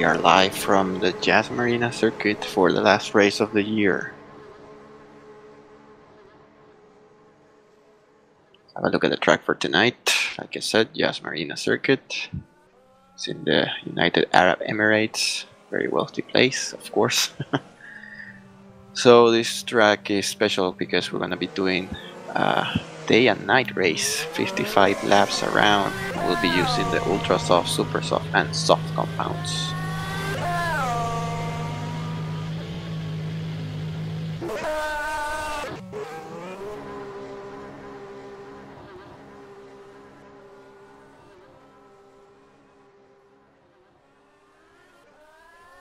We are live from the Jazz Marina circuit for the last race of the year. Have a look at the track for tonight. Like I said, Jazz Marina circuit. It's in the United Arab Emirates. Very wealthy place, of course. So this track is special because we're going to be doing day and night race, 55 laps around. We'll be using the ultra soft, super soft and soft compounds.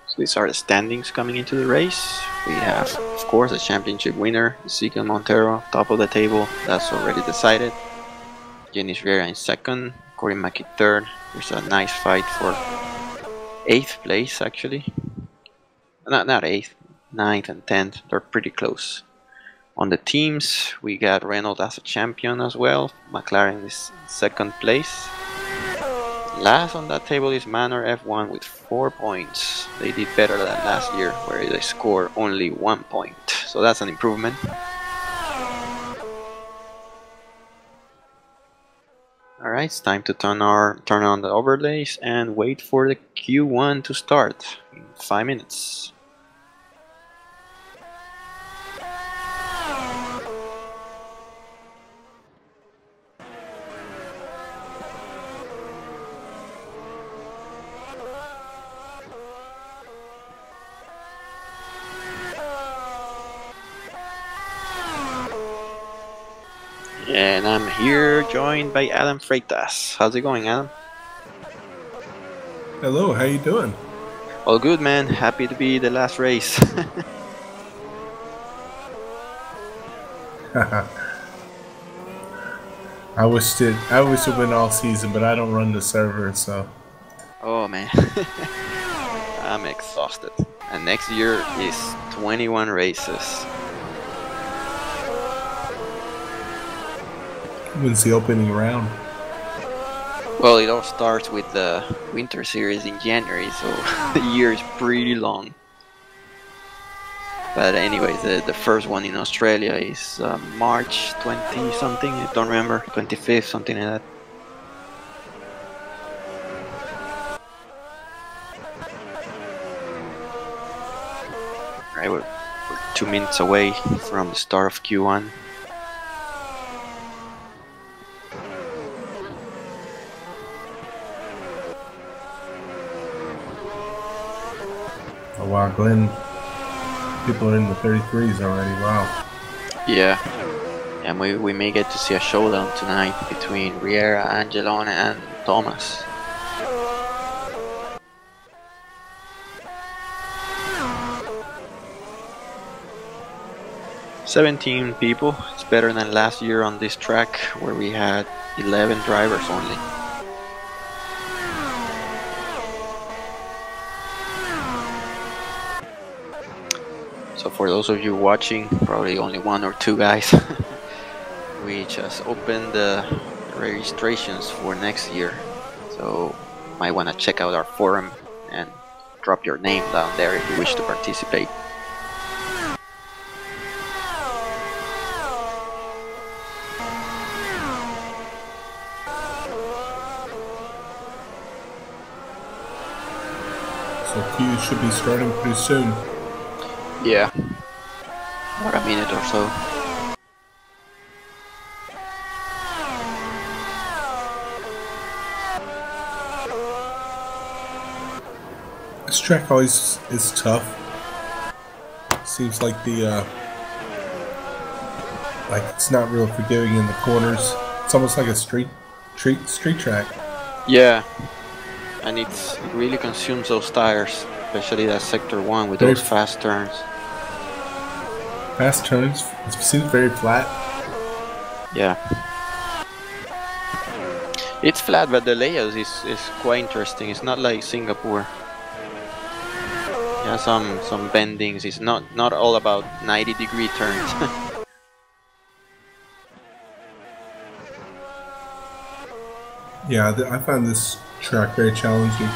So these are the standings coming into the race. We have, of course, the championship winner, Ezekiel Montero, top of the table. That's already decided. Jenny Rivera in second, Corey Mackey third. There's a nice fight for 8th place, actually. Not 8th, 9th and 10th. They're pretty close. On the teams, we got Renault as a champion as well. McLaren is in 2nd place. Last on that table is Manor F1 with 4 points. They did better than last year, where they scored only 1 point. So that's an improvement. Alright, it's time to turn on the overlays and wait for the Q1 to start in 5 minutes. And I'm here joined by Adam Freitas. How's it going, Adam? Hello, how you doing? All good, man. Happy to be the last race. I wish it went all season, but I don't run the server, so. Oh man, I'm exhausted. And next year is 21 races. When's the opening round? Well, it all starts with the Winter Series in January, so the year is pretty long. But anyways, the first one in Australia is March 20 something, I don't remember, 25th, something like that. Right, we're 2 minutes away from the start of Q1. Oh wow, Glenn. People are in the 33s already, wow. Yeah, and we may get to see a showdown tonight between Riera, Angelone and Thomas. "17 people, it's better than last year on this track where we had 11 drivers only. So for those of you watching, probably only 1 or 2 guys, we just opened the registrations for next year. So you might want to check out our forum and drop your name down there if you wish to participate. So Q should be starting pretty soon. Yeah, or a minute or so. This track always is tough. Seems like like it's not real forgiving in the corners. It's almost like a street track. Yeah, and it really consumes those tires, especially that sector 1 with those fast turns. Fast turns, it seems very flat. Yeah. It's flat, but the layout is quite interesting. It's not like Singapore. Yeah, some bendings. It's not all about 90-degree turns. Yeah, I found this track very challenging.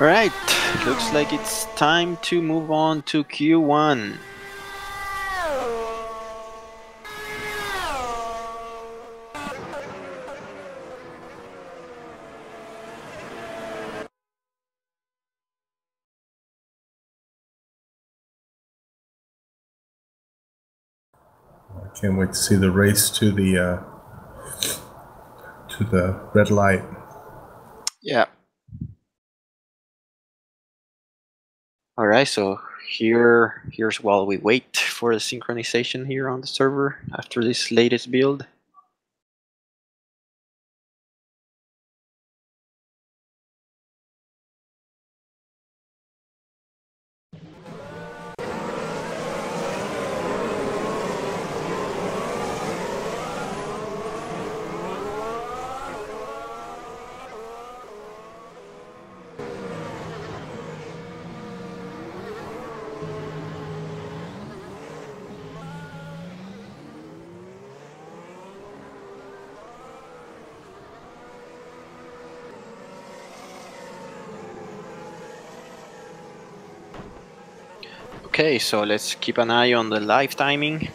Alright, looks like it's time to move on to Q1. I can't wait to see the race to the red light. Yeah. Alright, so here's while we wait for the synchronization here on the server after this latest build. Okay, so let's keep an eye on the live timing.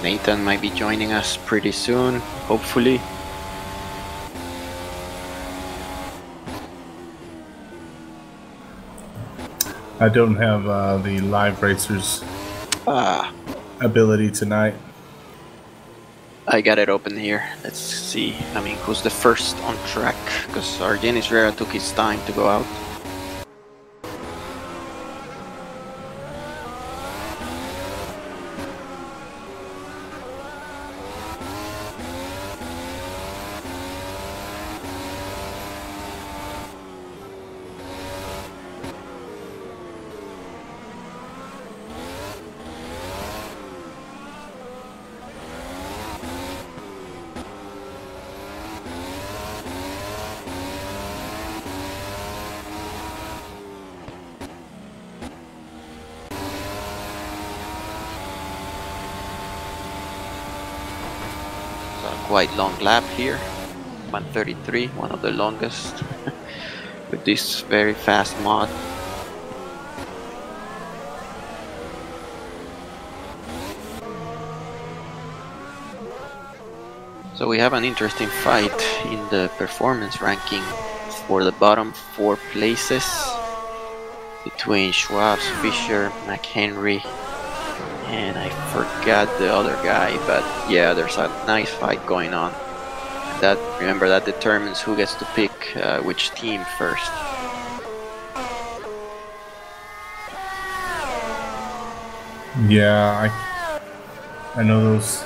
Nathan might be joining us pretty soon, hopefully. I don't have the live racers ability tonight. I got it open here. Let's see. I mean, who's the first on track? Because Argenis Rera took his time to go out. Quite long lap here, 133, one of the longest with this very fast mod. So we have an interesting fight in the performance ranking for the bottom 4 places between Schwab, Fischer, McHenry, and I forgot the other guy, but yeah, there's a nice fight going on. Remember, that determines who gets to pick which team first. Yeah, I know those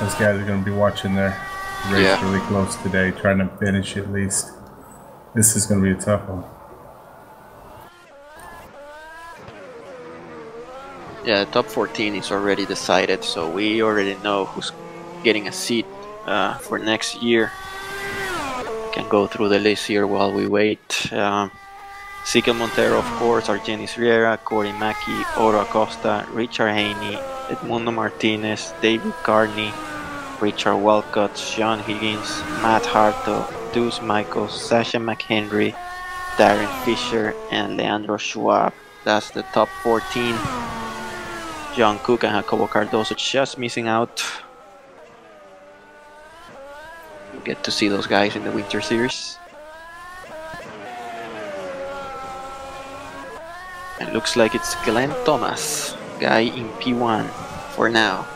guys are going to be watching their race really close today, trying to finish at least. This is going to be a tough one. Yeah, top 14 is already decided, so we already know who's getting a seat for next year. Can go through the list here while we wait. Sikel Montero, of course, Argenis Riera, Corey Mackey, Oro Acosta, Richard Haney, Edmundo Martinez, David Carney, Richard Walcott, Sean Higgins, Matt Harto, Deuce Michaels, Sasha McHenry, Darren Fisher, and Leandro Schwab. That's the top 14. John Cook and Jacobo Cardoso just missing out. We'll get to see those guys in the Winter Series. And looks like it's Glenn Thomas, guy in P1 for now.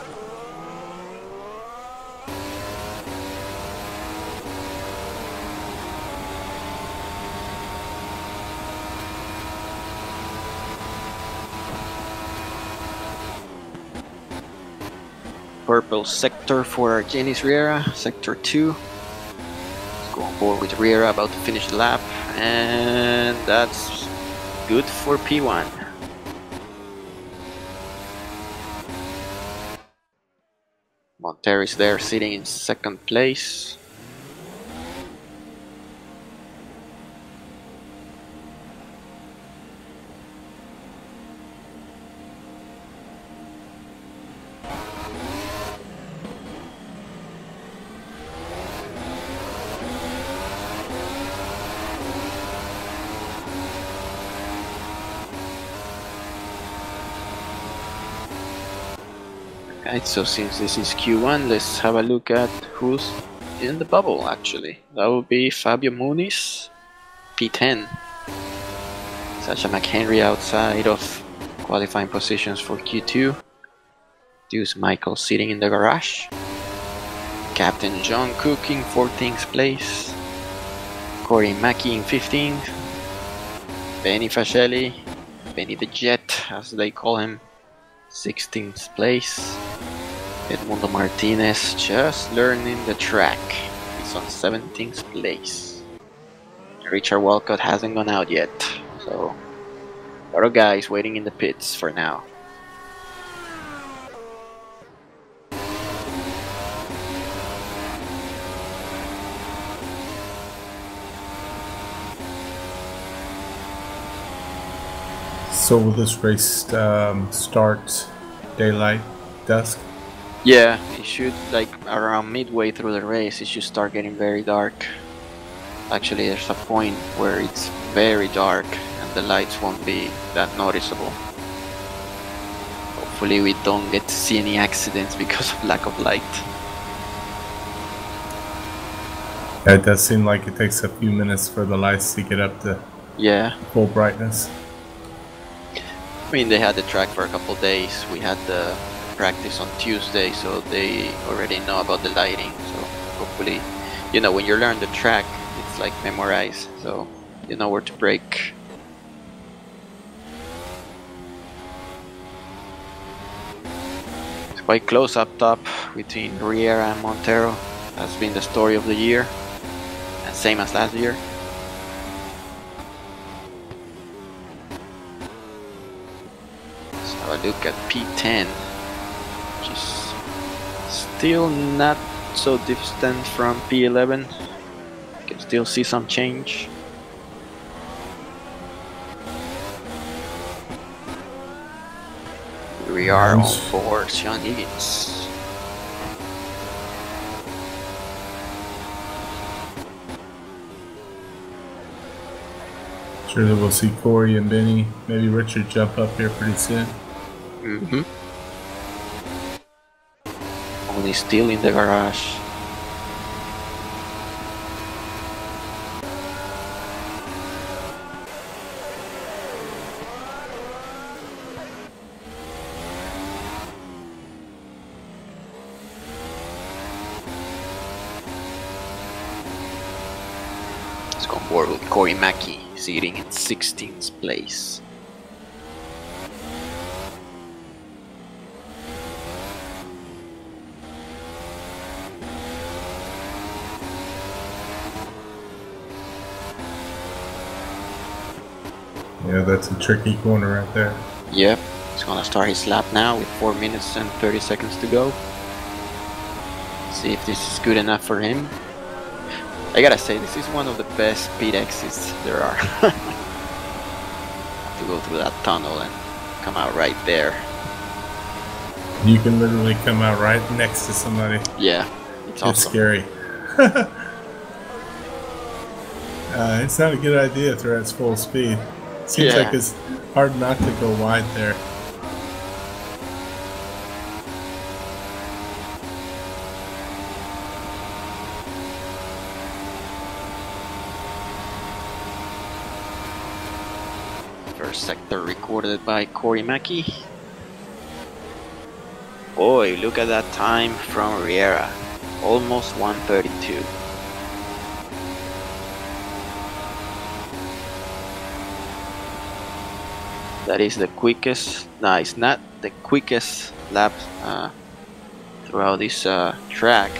Purple sector for Argenis Riera, sector 2. Let's go on board with Riera, about to finish the lap, and that's good for P1. Montero is there sitting in second place. Right, so since this is Q1, let's have a look at who's in the bubble actually. That would be Fabio Muniz, P10. Sasha McHenry outside of qualifying positions for Q2. Deuce Michael sitting in the garage. Captain John Cook in 14th place. Corey Mackey in 15th. Benny Fascelli, Benny the Jet as they call him, 16th place. Edmundo Martinez just learning the track. He's on 17th place. Richard Walcott hasn't gone out yet, so a lot of guys waiting in the pits for now. So will this race start daylight, dusk? Yeah, it should, like around midway through the race, it should start getting very dark. Actually, there's a point where it's very dark and the lights won't be that noticeable. Hopefully we don't get to see any accidents because of lack of light. Yeah, it does seem like it takes a few minutes for the lights to get up to full brightness. I mean, they had the track for a couple days. We had the practice on Tuesday, so they already know about the lighting. So hopefully, you know, when you learn the track, it's like memorized, so you know where to brake. It's quite close up top between Riera and Montero. That's been the story of the year, and same as last year. A look at P10, which is still not so distant from P11. You can still see some change. Here we are on board Sean Higgins. Sure that we'll see Corey and Benny, maybe Richard jump up here pretty soon. Only still in the garage. Let's go on board with Corey Mackey sitting in 16th place. Yeah, that's a tricky corner right there. Yep, he's gonna start his lap now with 4 minutes and 30 seconds to go. See if this is good enough for him. I gotta say, this is one of the best pit exits there are. To go through that tunnel and come out right there. You can literally come out right next to somebody. Yeah, it's awesome. It's scary. It's not a good idea if they're at full speed. Seems like it's hard not to go wide there. First sector recorded by Corey Mackey. Boy, look at that time from Riera. Almost 1:32. That is the quickest, no, it's not the quickest lap throughout this track.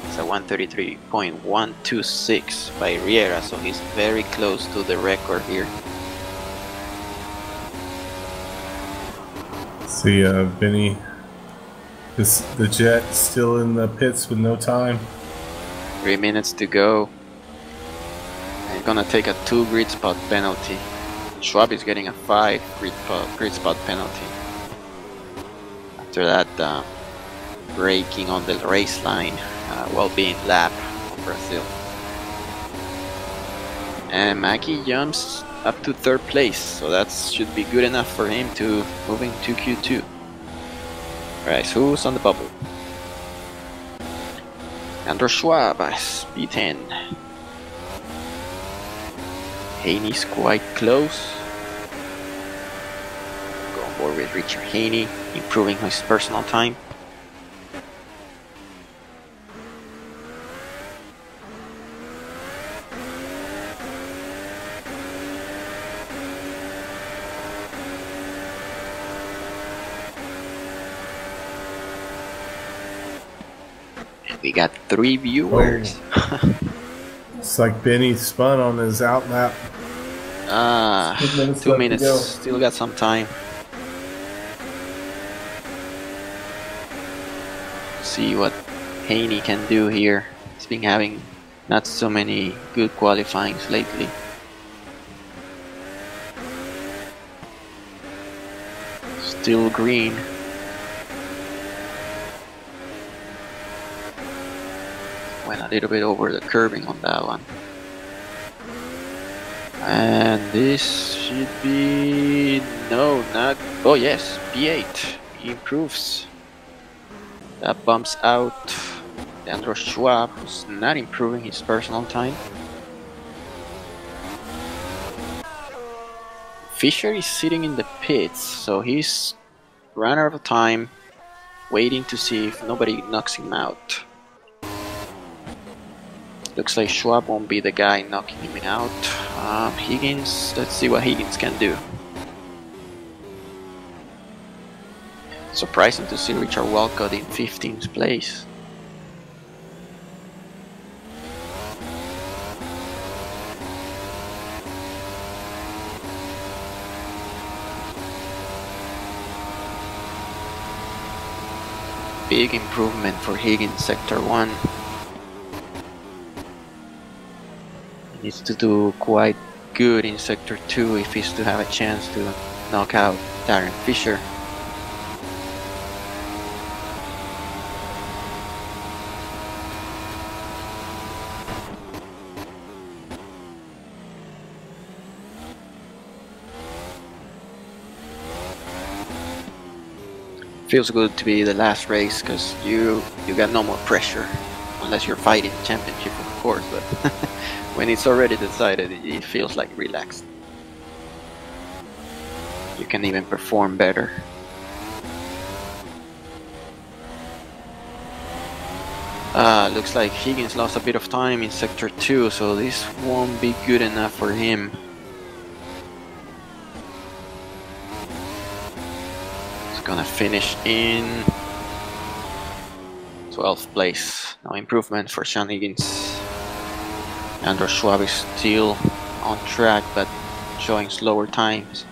It's a 1:33.126 by Riera, so he's very close to the record here. See Benny The Jet still in the pits with no time. 3 minutes to go. And he's gonna take a 2 grid spot penalty. Schwab is getting a 5 grid spot penalty. After that braking on the race line, well-being lap of Brazil. And Mackie jumps up to 3rd place, so that should be good enough for him to move into Q2. Alright, so who's on the bubble? Andrew Schwab is P10. Haney's quite close. Go on board with Richard Haney, improving his personal time. We got 3 viewers. Oh. It's like Benny spun on his outlap. 2 minutes. Still got some time. See what Haney can do here. He's been having not so many good qualifyings lately. Still green. Went a little bit over the curbing on that one. And this should be... no, not... oh yes, P8. He improves. That bumps out Andrew Schwab, who's not improving his personal time. Fisher is sitting in the pits, so he's run out of time, waiting to see if nobody knocks him out. Looks like Schwab won't be the guy knocking him out. Higgins, let's see what Higgins can do. Surprising to see Richard Walcott in 15th place. Big improvement for Higgins, Sector 1. Needs to do quite good in Sector 2 if he's to have a chance to knock out Darren Fisher. Feels good to be the last race because you got no more pressure unless you're fighting the championship, of course, but when it's already decided, it feels like relaxed. You can even perform better. Looks like Higgins lost a bit of time in Sector 2, so this won't be good enough for him. He's gonna finish in 12th place. No improvement for Sean Higgins. Andrew Schwab is still on track, but showing slower times.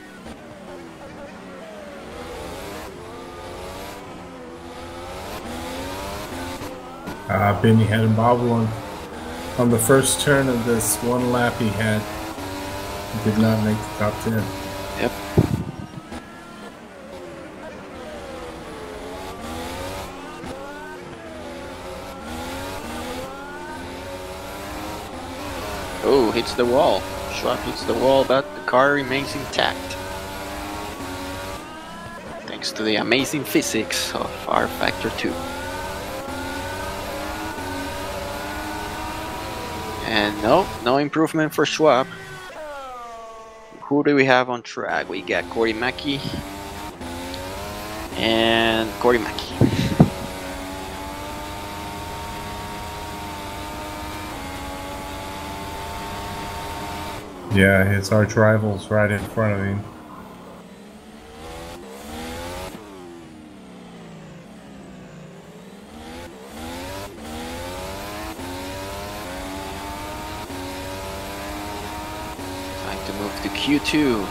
Benny had a bobble on the first turn of this one lap he had. He did not make the top 10. Yep. Oh, hits the wall. Schwab hits the wall, but the car remains intact. Thanks to the amazing physics of our Factor 2. And no improvement for Schwab. Who do we have on track? We got Corey Mackey and Corey Mackey. Yeah, his arch rival's right in front of him. Time to move to Q2.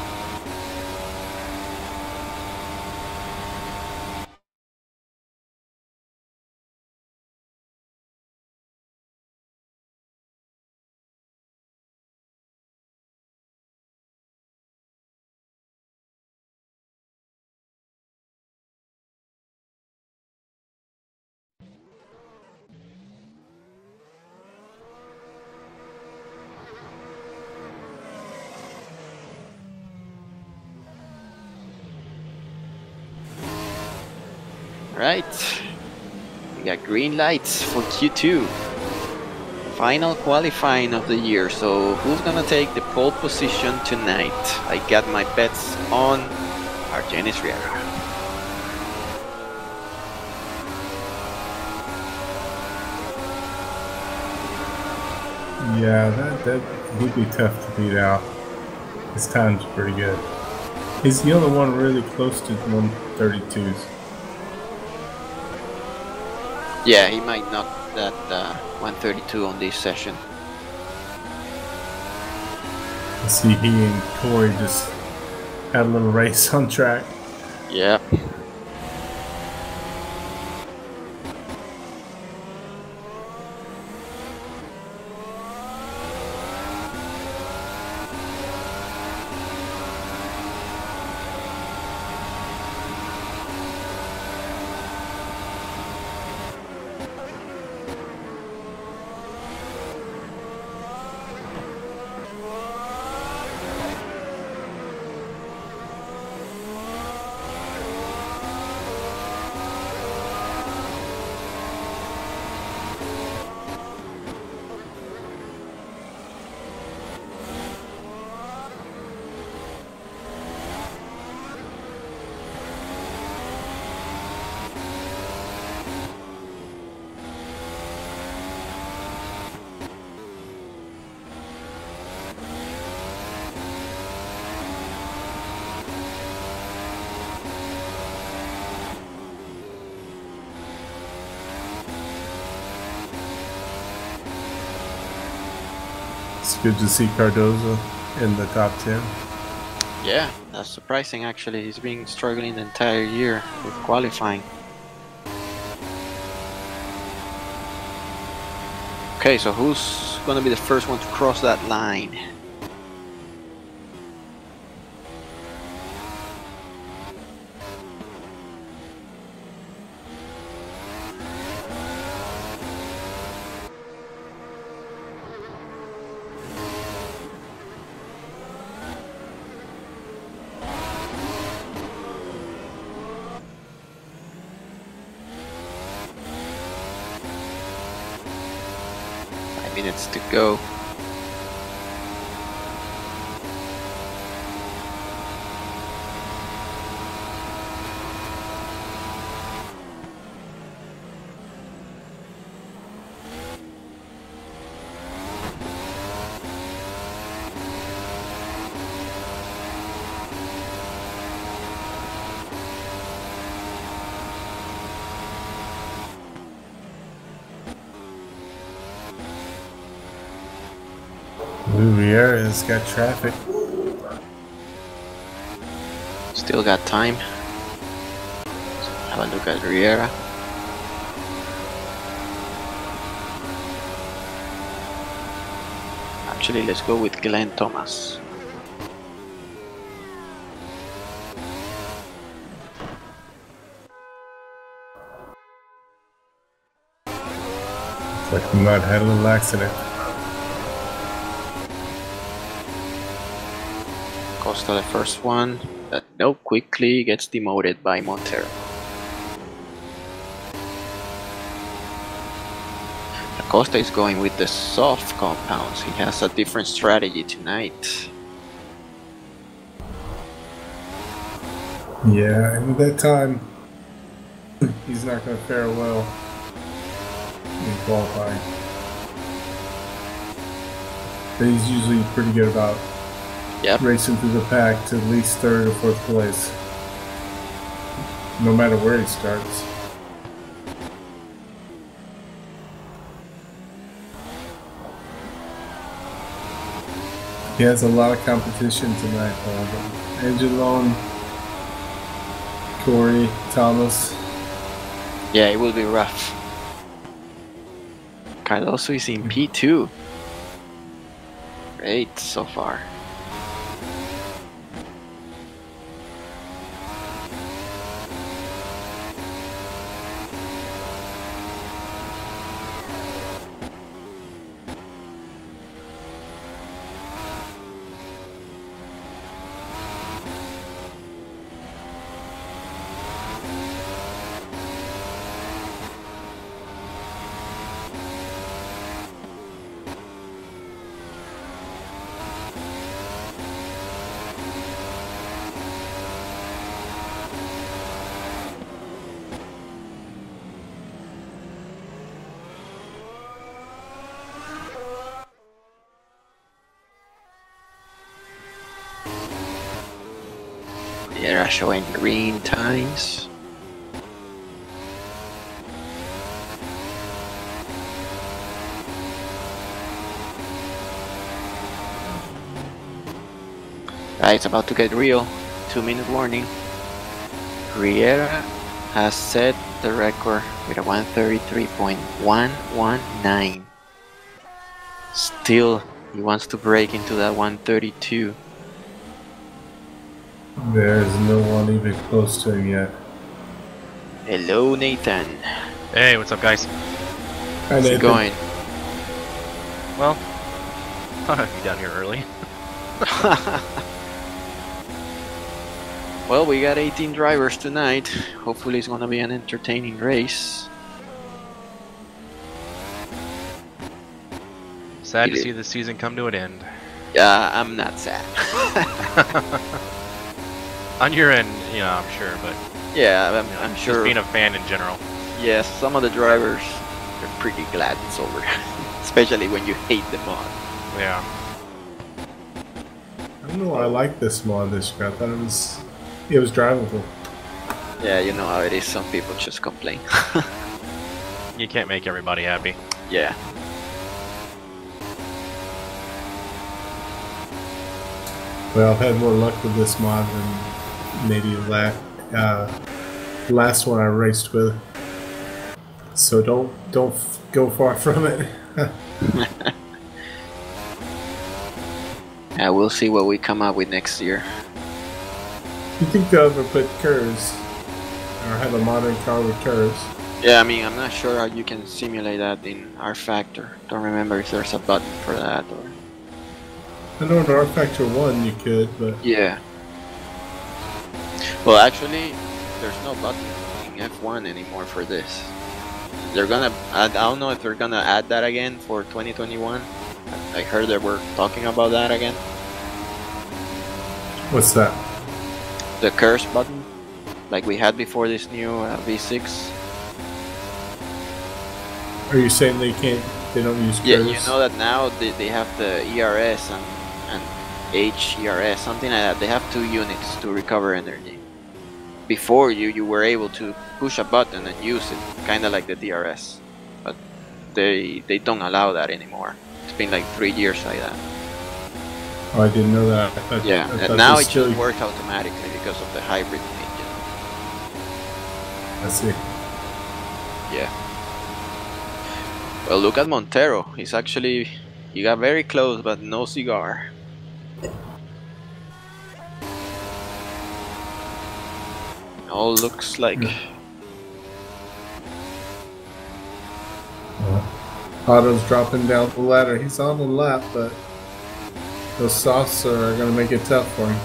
Alright, we got green lights for Q2. Final qualifying of the year, so who's gonna take the pole position tonight? I got my bets on Argenis Riera. Yeah, that would be tough to beat out. His time's pretty good. He's the only one really close to 132s. Yeah, he might knock that 132 on this session. I see he and Corey just had a little race on track. Yep. It's good to see Cardozo in the top 10. Yeah, that's surprising actually. He's been struggling the entire year with qualifying. Okay, so who's gonna be the first one to cross that line? Minutes to go. Riera's got traffic. Still got time. So have a look at Riera. Actually, let's go with Glenn Thomas. Looks like we might have had a little accident. Costa the first one, but no, quickly gets demoted by Montero. Acosta is going with the soft compounds. He has a different strategy tonight. Yeah, and at that time, he's not going to fare well in qualifying. But he's usually pretty good about racing through the pack to at least third or fourth place, no matter where he starts. He has a lot of competition tonight, though. Angelon, Corey, Thomas. Yeah, it will be rough. Cardoso is in P2. Great so far. are showing green times. It's about to get real. 2-minute warning. Riera has set the record with a 133.119. Still, he wants to break into that 132. There's no one even close to him yet. Hello, Nathan. Hey, what's up, guys? How's it going? Well, thought I'd be down here early. Well, we got 18 drivers tonight. Hopefully it's gonna be an entertaining race. Sad to see the season come to an end. Yeah, I'm not sad. On your end, yeah, I'm sure, but... Yeah, I'm just sure. being a fan in general. Yes, some of the drivers are pretty glad it's over. Especially when you hate the mod. Yeah. I don't know why I like this mod this year. I thought it was drivable. Yeah, you know how it is. Some people just complain. You can't make everybody happy. Yeah. Well, I've had more luck with this mod than maybe the last one I raced with. So don't go far from it. Yeah, we'll see what we come up with next year. You think they'll ever put curves? Or have a modern car with curves? Yeah, I mean, I'm not sure how you can simulate that in R Factor. Don't remember if there's a button for that or... I know in R Factor 1 you could, but... Yeah. Well, actually, there's no button in F1 anymore for this. They're gonna... I don't know if they're gonna add that again for 2021. I heard they were talking about that again. What's that? The curse button, like we had before this new V6. Are you saying they don't use curves? Yeah, you know that now they have the ERS and HERS, something like that. They have 2 units to recover energy. Before you were able to push a button and use it, kind of like the DRS. But they don't allow that anymore. It's been like 3 years like that. Oh, I didn't know that. I thought now it just works automatically because of the hybrid engine. I see. Yeah. Well, look at Montero. He got very close, but no cigar. All looks like... Otto's dropping down the ladder. He's on the lap, but those softs are going to make it tough for him.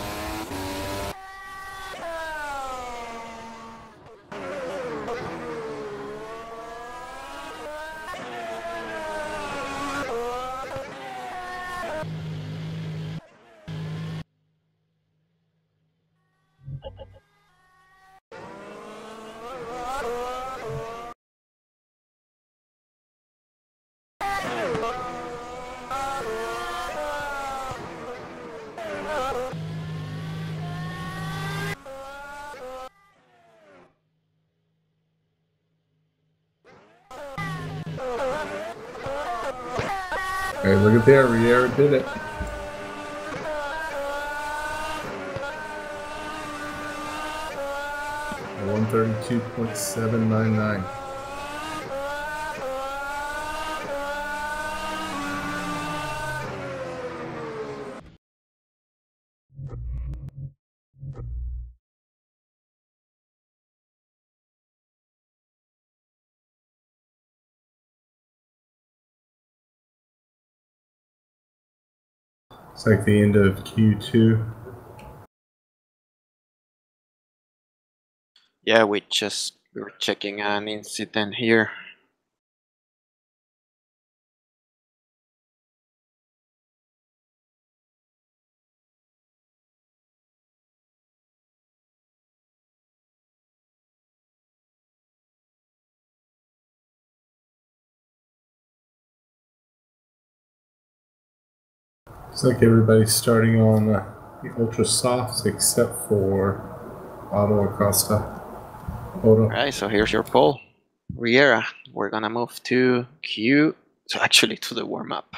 Hey, look at there, Riera did it. A 132.799. It's like the end of Q2. Yeah, we were checking an incident here. Looks like everybody's starting on the ultra softs except for Auto Acosta. Auto. Alright, so here's your pole. Riera, we're gonna move to Q, so actually to the warm-up.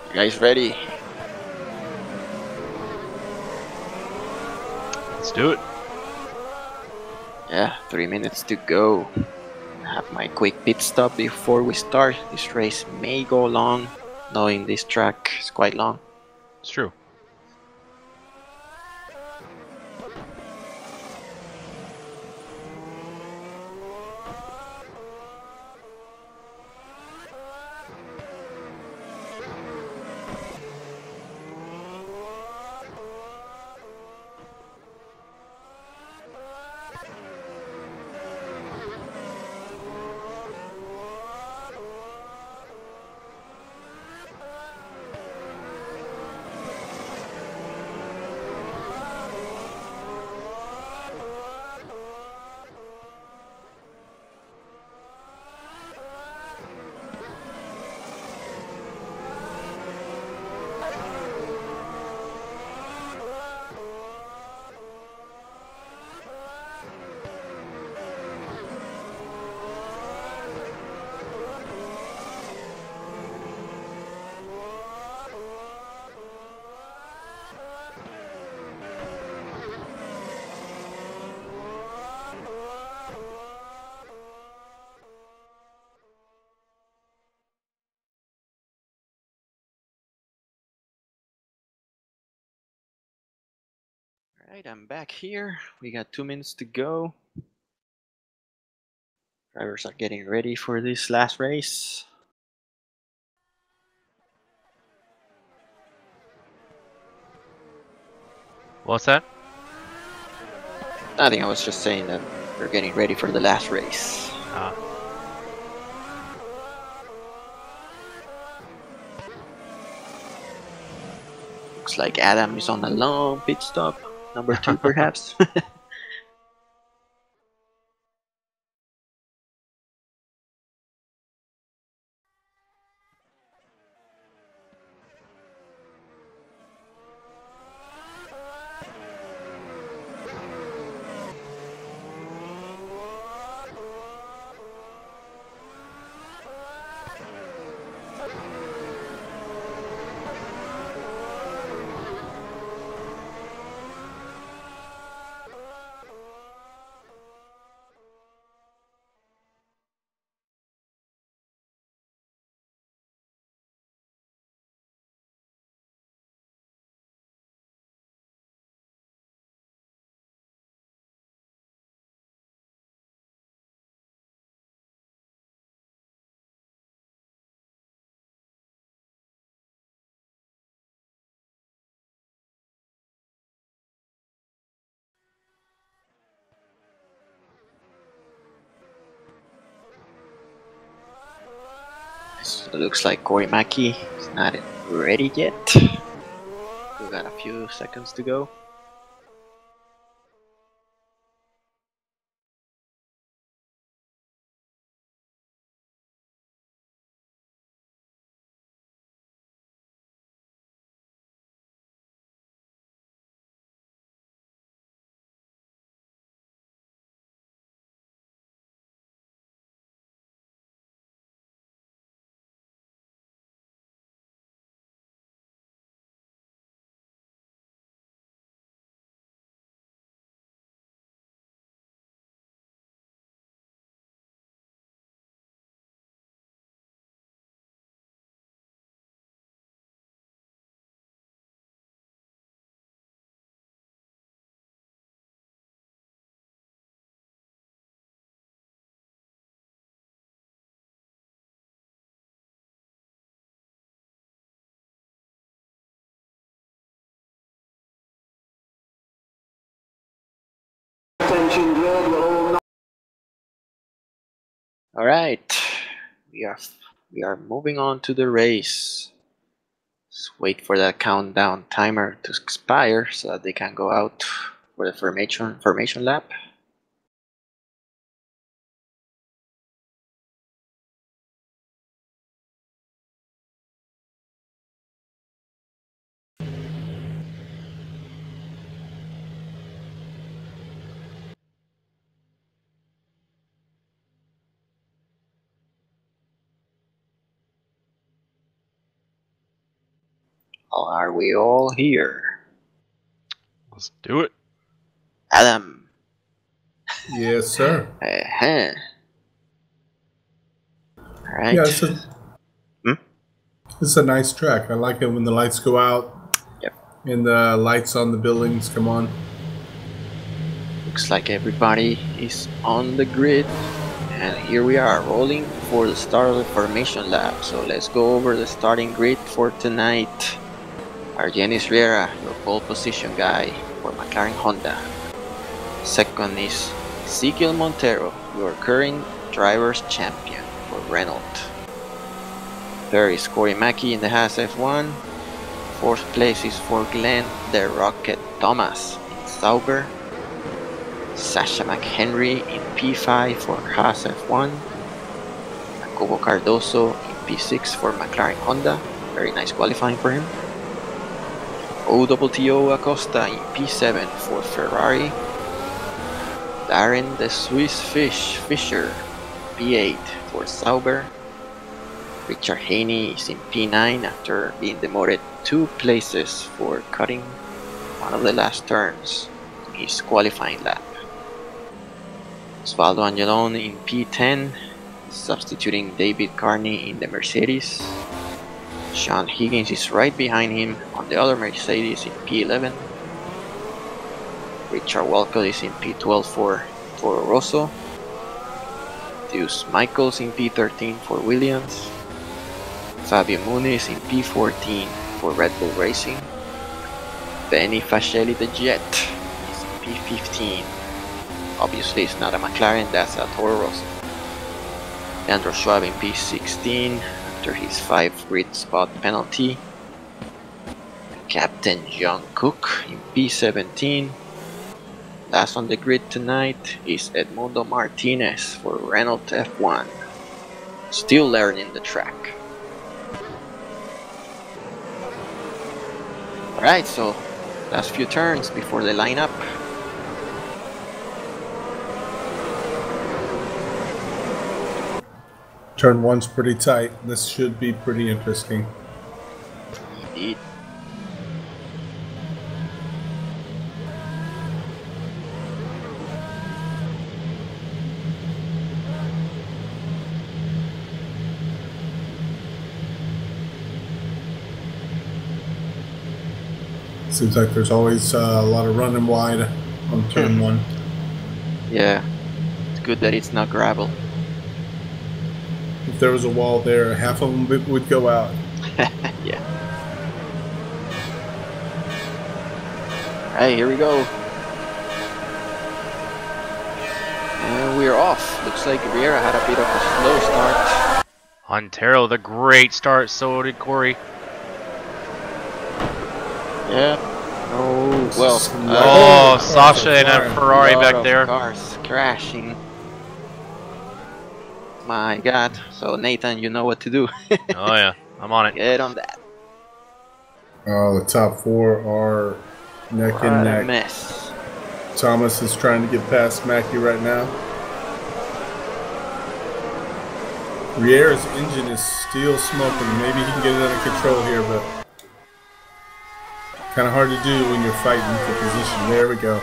You guys ready? Let's do it. Yeah, 3 minutes to go. I have my quick pit stop before we start. This race may go long, knowing this track is quite long. It's true. Alright, I'm back here. We got 2 minutes to go. Drivers are getting ready for this last race. What's that? Nothing, I was just saying that we're getting ready for the last race. Ah. Looks like Adam is on a long pit stop. Number 2 perhaps. So it looks like Corey Mackey is not ready yet. We got a few seconds to go. All right, we are moving on to the race. Let's wait for that countdown timer to expire so that they can go out for the formation lap. Are we all here? Let's do it. Adam. Yes, sir. Alright. Yeah, it's a nice track. I like it when the lights go out. Yep. And the lights on the buildings come on. Looks like everybody is on the grid. And here we are rolling for the start of the formation lap. So let's go over the starting grid for tonight. Argenis Riera, your pole position guy for McLaren Honda. Second is Ezequiel Montero, your current driver's champion for Renault. Third is Corey Mackey in the Haas F1. Fourth place is for Glenn the Rocket Thomas in Sauber. Sasha McHenry in P5 for Haas F1. Jacobo Cardoso in P6 for McLaren Honda. Very nice qualifying for him. OWTO Acosta in P7 for Ferrari. Darren the Swiss Fisher P8 for Sauber. Richard Haney is in P9 after being demoted 2 places for cutting one of the last turns in his qualifying lap. Osvaldo Angelone in P10, substituting David Carney in the Mercedes. Sean Higgins is right behind him on the other Mercedes in P11. Richard Walcott is in P12 for Toro Rosso. Deuce Michaels in P13 for Williams. Fabio Muniz in P14 for Red Bull Racing. Benny Fascelli the Jet is in P15. Obviously it's not a McLaren, that's a Toro Rosso. Leandro Schwab in P16 after his 5 grid spot penalty. Captain John Cook in P17. Last on the grid tonight is Edmundo Martinez for Renault F1. Still learning the track. Alright, so last few turns before the lineup. Turn 1's pretty tight. This should be pretty interesting. Indeed. Seems like there's always a lot of running wide on turn 1. Yeah, it's good that it's not gravel. If there was a wall there, half of them would go out. Yeah. Hey, here we go. And we're off. Looks like Riera had a bit of a slow start Montero, the great start. So did Corey. Yeah. Oh, well. Oh, Sasha and a Ferrari back there. Cars crashing. My God. So, Nathan, you know what to do. Oh, yeah. I'm on it. Get on that. Oh, the top 4 are neck What and a neck. mess. Thomas is trying to get past Mackie right now. Riera's engine is still smoking. Maybe he can get it under control here, but kind of hard to do when you're fighting for position. There we go.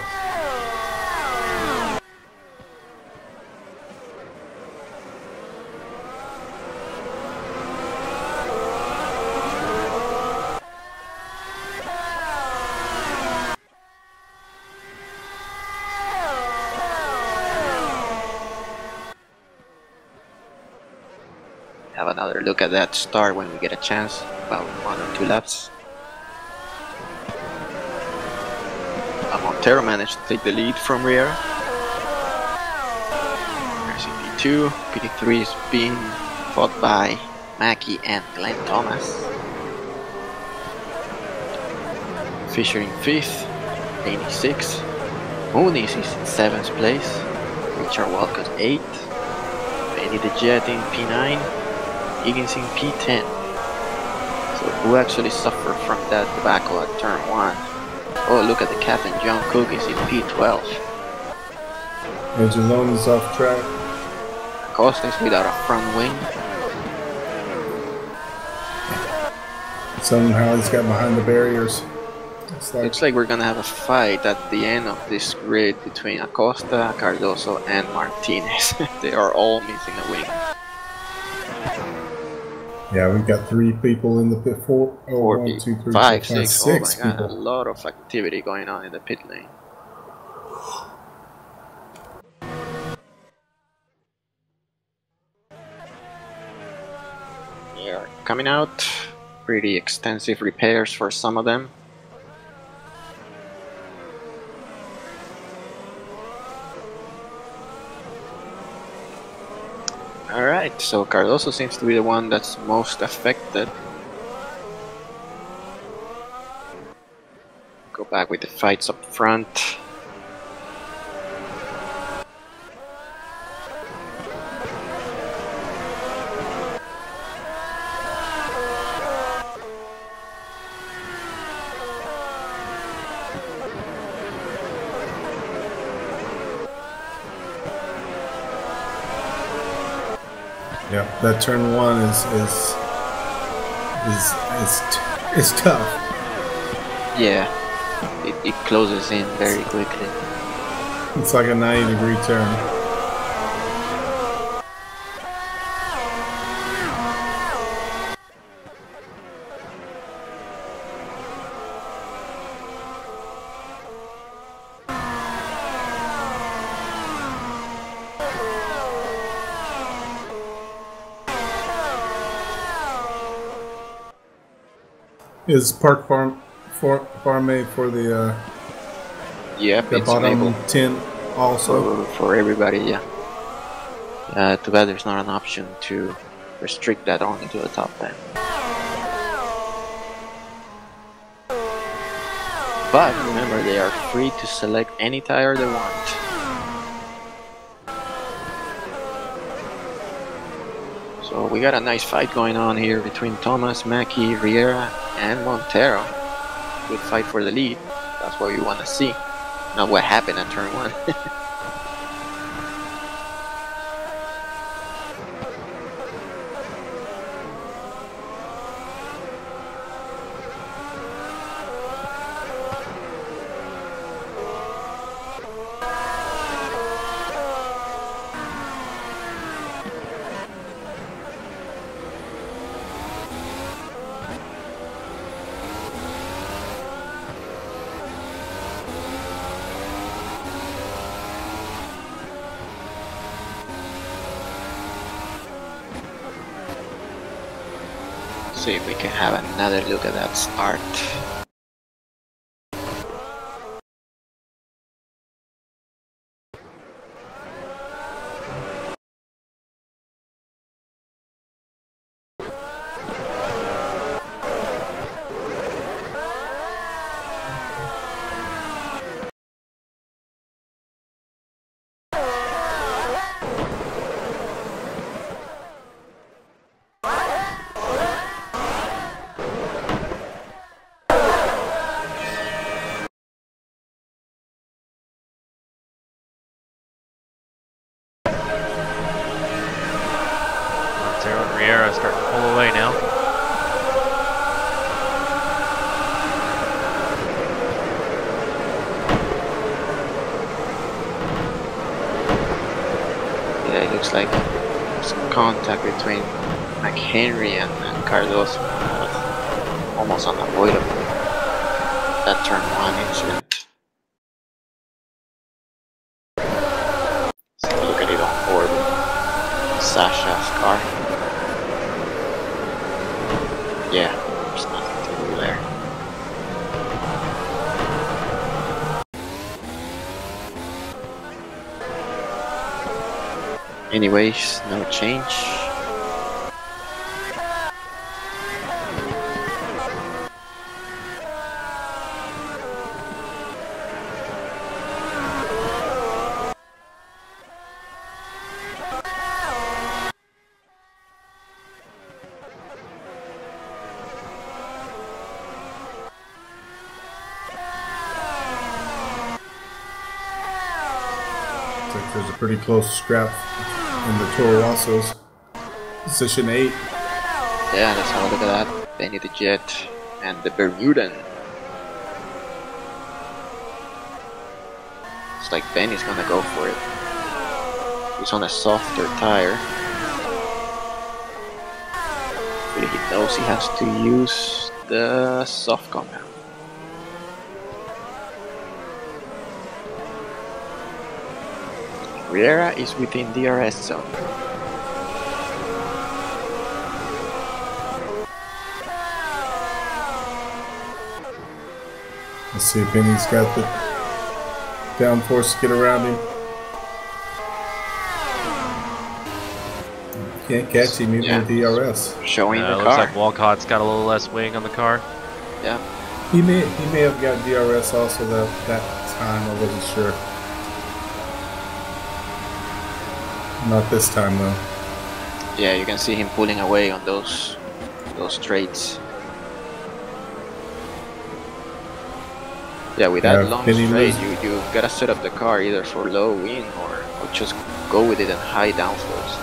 Have another look at that start when we get a chance. About 1 or 2 laps. Montero managed to take the lead from Riera. Racing P2. P3 is being fought by Mackie and Glenn Thomas. Fisher in 5th, 86. Muniz is in 7th place. Richard Walcott 8th. Benny the Jet in P9. Higgins in P10. So who actually suffered from that debacle at turn 1? Oh, look at the captain, John Cook is in P12. Angelone is off track. Acosta is without a front wing. Somehow he's got behind the barriers. Looks like we're gonna have a fight at the end of this grid between Acosta, Cardoso, and Martinez. They are all missing a wing. Yeah, we've got 3 people in the pit. 4, oh, 4 1, 2, 3, 4, 5, 5, 6. 6 Oh my God, a people. lot of activity going on in the pit lane. They are coming out. Pretty extensive repairs for some of them. Alright, so Cardoso seems to be the one that's most affected. Go back with the fights up front. Yeah, that turn 1 is tough. Yeah, it closes in very quickly. It's like a 90-degree turn. Is Park Farm made for the Yep, the it's bottom enabled 10 also? for everybody, yeah. Too bad there's not an option to restrict that only to the top 10. But remember, they are free to select any tire they want. So we got a nice fight going on here between Thomas, Mackie, Riera, and Montero. Good fight for the lead. That's what we want to see. Not what happened at turn 1. See if we can have another look at that start. looks like some contact between McHenry and Cardoso. Almost unavoidable. That turn 1 incident. Let's take a look at it on board. Sasha's car. Yeah, there's nothing to do there. Anyways, no change. There's a pretty close scrap in the Toro Rosso's. Position 8. Yeah, let's have a look at that. Benny the Jet and the Bermudan. It's like Benny's gonna go for it. He's on a softer tire. Really, he knows he has to use the soft compound. Riera is within DRS zone. Let's see if Benny's got the downforce to get around him. Can't catch him even with DRS. Showing the looks car. like Walcott's got a little less wing on the car. Yeah. He may have got DRS also that time. I wasn't sure. Not this time though. Yeah, you can see him pulling away on those straights. Yeah, with that long straight, you gotta set up the car either for low wing or just go with it in high downforce.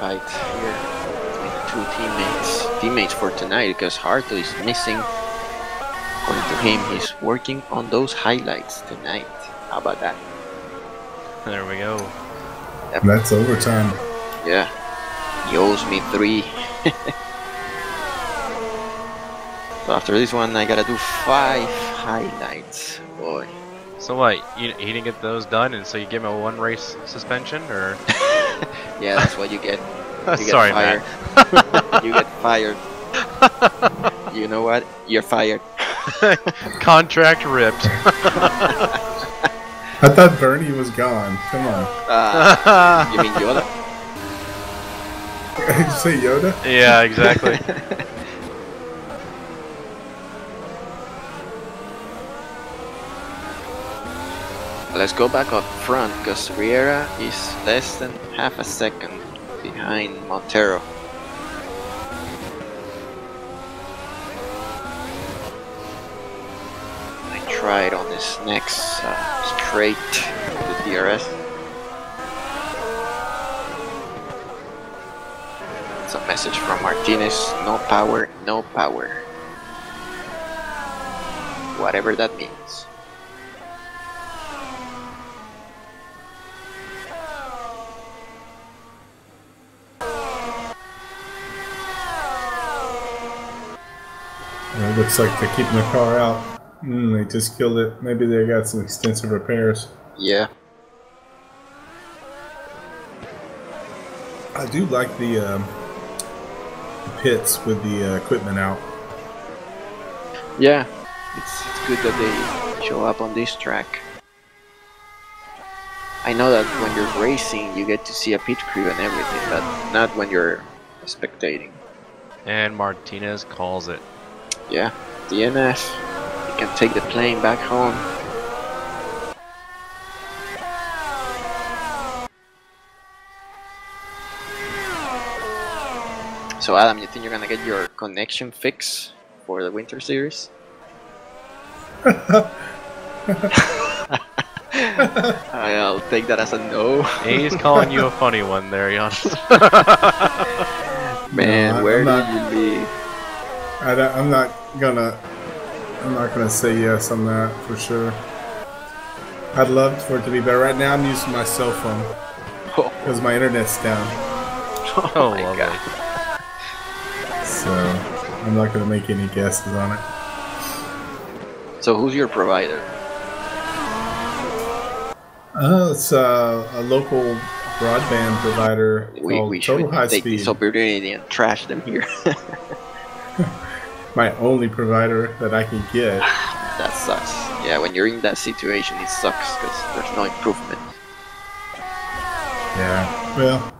Fight here between the two teammates for tonight, because Hartle is missing. According to him, he's working on those highlights tonight. How about that? There we go. Yep. That's overtime. Yeah, he owes me 3. So after this one, I gotta do 5 highlights. Boy. So what? He didn't get those done, and so you give him a 1 race suspension, or? Yeah, that's what you get. You get Sorry, fired. man. You get fired. You know what? You're fired. Contract ripped. I thought Bernie was gone. Come on. You mean Yoda? Did you say Yoda? Yeah, exactly. Let's go back up front, because Riera is less than half a second behind Montero. I tried on this next straight with the DRS. It's a message from Martinez: no power, no power. Whatever that means. It looks like they're keeping the car out. They just killed it. Maybe they got some extensive repairs. Yeah. I do like the pits with the equipment out. Yeah, it's good that they show up on this track. I know that when you're racing, you get to see a pit crew and everything, but not when you're spectating. And Martinez calls it. Yeah, DNF. You can take the plane back home. So Adam, you think you're gonna get your connection fix for the Winter Series? I'll take that as a no. He's calling you a funny one there, Jan. Man, No, where I'm did not. you leave? I'm not gonna. I'm not gonna say yes on that for sure. I'd love for it to be better. Right now, I'm using my cell phone Oh, because my internet's down. Oh, my lovely. god. So I'm not gonna make any guesses on it. So who's your provider? It's a local broadband provider called We Total should High take Speed. this opportunity and trash them here. My only provider that I can get. That sucks. Yeah, when you're in that situation, it sucks because there's no improvement. Yeah. Well.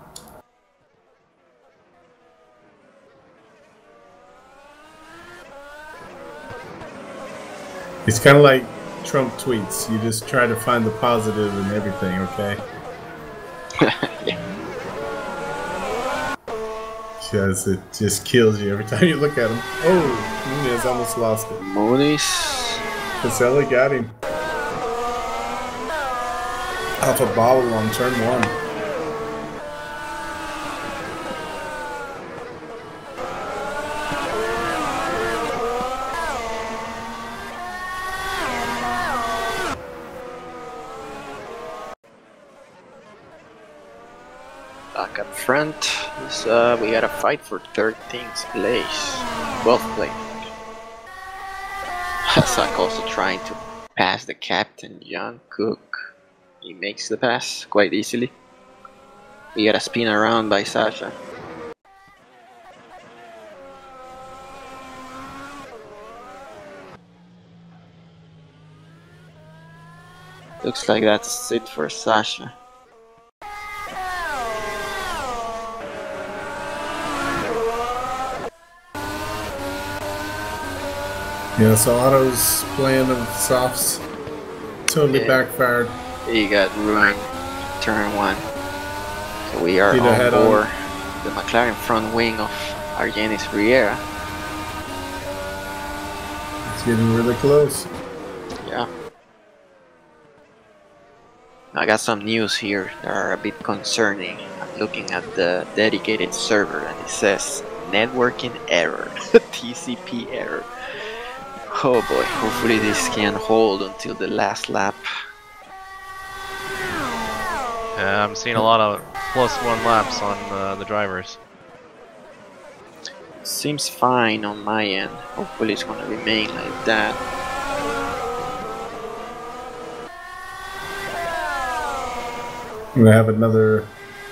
It's kind of like Trump tweets. You just try to find the positive in everything, okay? Yeah. Because it just kills you every time you look at him. Oh, Nunez almost lost it. Muniz. Caselli got him. Off a bobble on turn 1. Back up front. This, we gotta fight for 13th place. 12th place. Sak also trying to pass the captain, John Cook. He makes the pass quite easily. We gotta spin around by Sasha. Looks like that's it for Sasha. Yeah, so Otto's plan of softs totally Yeah. backfired. He got ruined turn 1. So we are Peter on head on. board the McLaren front wing of Argenis Riera. It's getting really close. Yeah. I got some news here that are a bit concerning. I'm looking at the dedicated server and it says networking error, TCP error. Oh boy, hopefully this can hold until the last lap. Yeah, I'm seeing a lot of +1 laps on the drivers. Seems fine on my end. Hopefully it's gonna remain like that. We have another.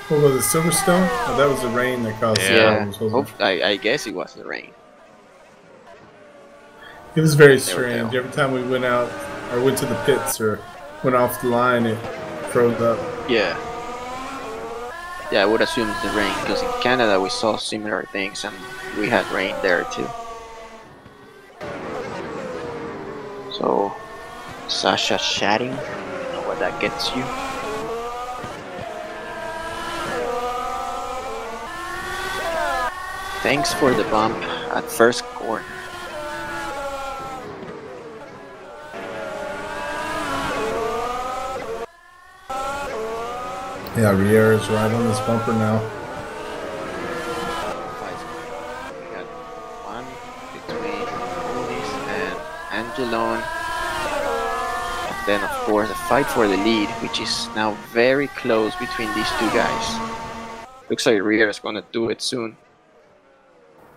What was it, Silverstone? Oh, that was the rain that caused the Yeah. problems, wasn't it? I guess it was the rain. It was very There we strange. go. Every time we went out or went to the pits or went off the line, it froze up. Yeah. Yeah, I would assume it's the rain because in Canada we saw similar things and we had rain there too. So, Sasha chatting. You know what that gets you. Thanks for the bump at first corner. Yeah, Riera's right on this bumper now. We got one between Muniz and Angelone. And then of course a fight for the lead, which is now very close between these two guys. Looks like Riera's gonna do it soon.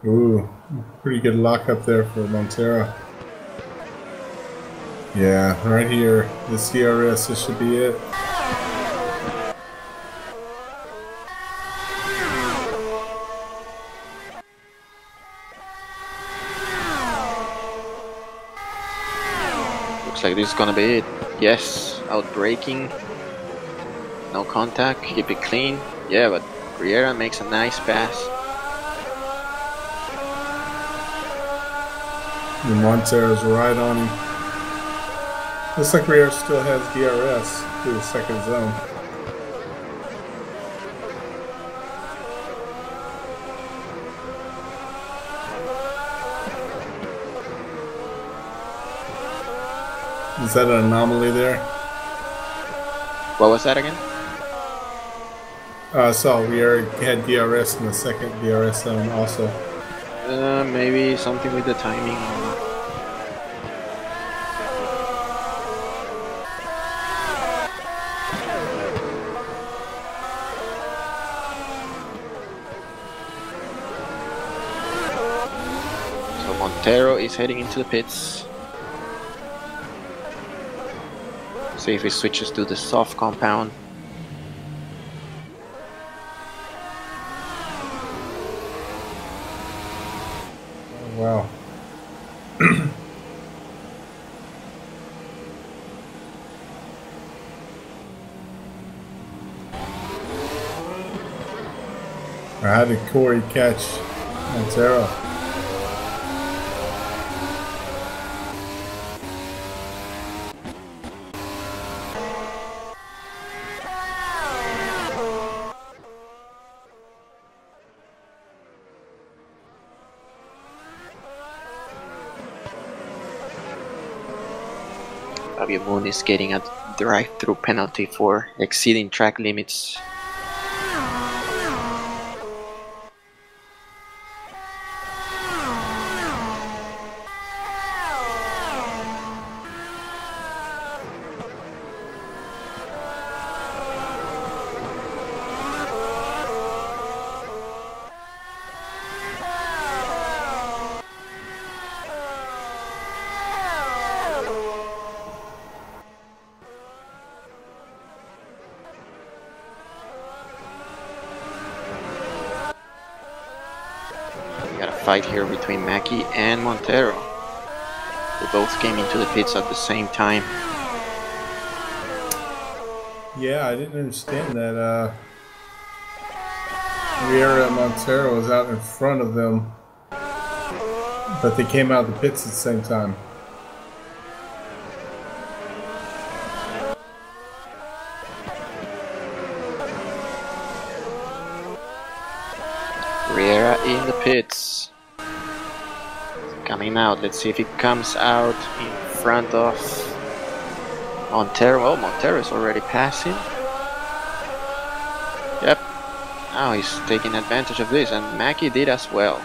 Ooh, pretty good lock up there for Montero. Yeah, right here, this DRS, this should be it. Looks like this is gonna be it. Yes, out braking. No contact, keep it clean. Yeah, but Riera makes a nice pass. And Montero's right on him. Looks like Riera still has DRS through the second zone. Is that an anomaly there? What was that again? So we already had DRS in the second DRS zone also. Maybe something with the timing. So Montero is heading into the pits. See if he switches to the soft compound. Wow. How did Corey catch Montero? Fabio Moon is getting a drive-through penalty for exceeding track limits. Fight here between Mackie and Montero. They both came into the pits at the same time. Yeah, I didn't understand that. Riera and Montero was out in front of them, but they came out of the pits at the same time. Riera in the pits. Coming out. Let's see if he comes out in front of Montero. Oh, Montero is already passing. Yep. Now he's taking advantage of this, and Mackie did as well.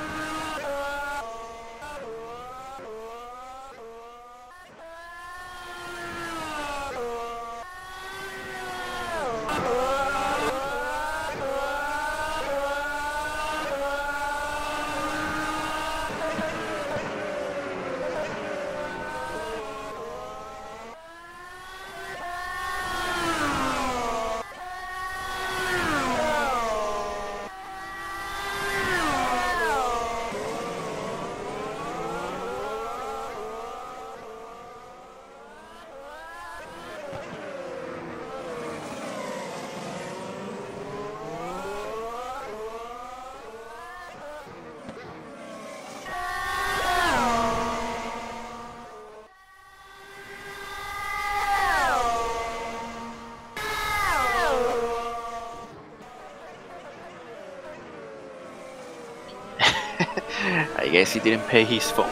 I guess he didn't pay his phone.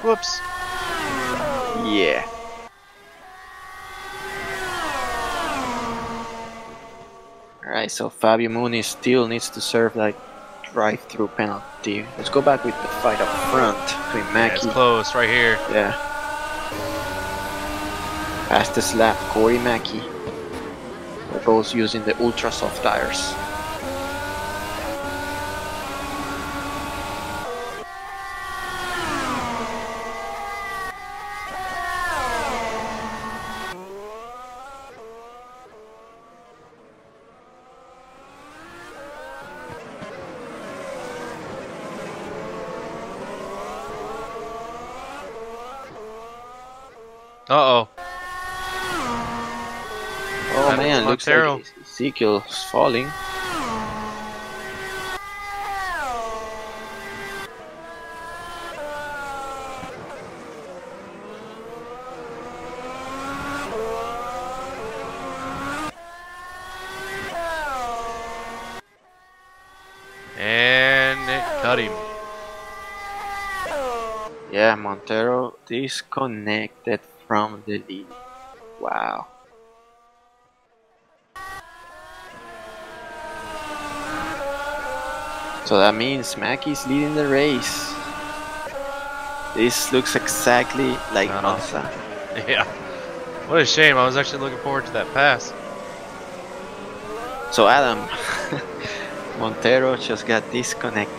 Whoops. Yeah. Alright, so Fabio Moon still needs to serve that drive-through penalty. Let's go back with the fight up front between Yeah, Mackie. it's close right here. Yeah. Fastest lap, Corey Mackie. They're both using the ultra soft tires. Uh-oh. Oh man, looks Montero. like Ezekiel's falling. And it cut him. Yeah, Montero disconnected from the lead. Wow. So that means Mackey's leading the race. This looks exactly like Monza. Yeah. What a shame. I was actually looking forward to that pass. So Adam, Montero just got disconnected.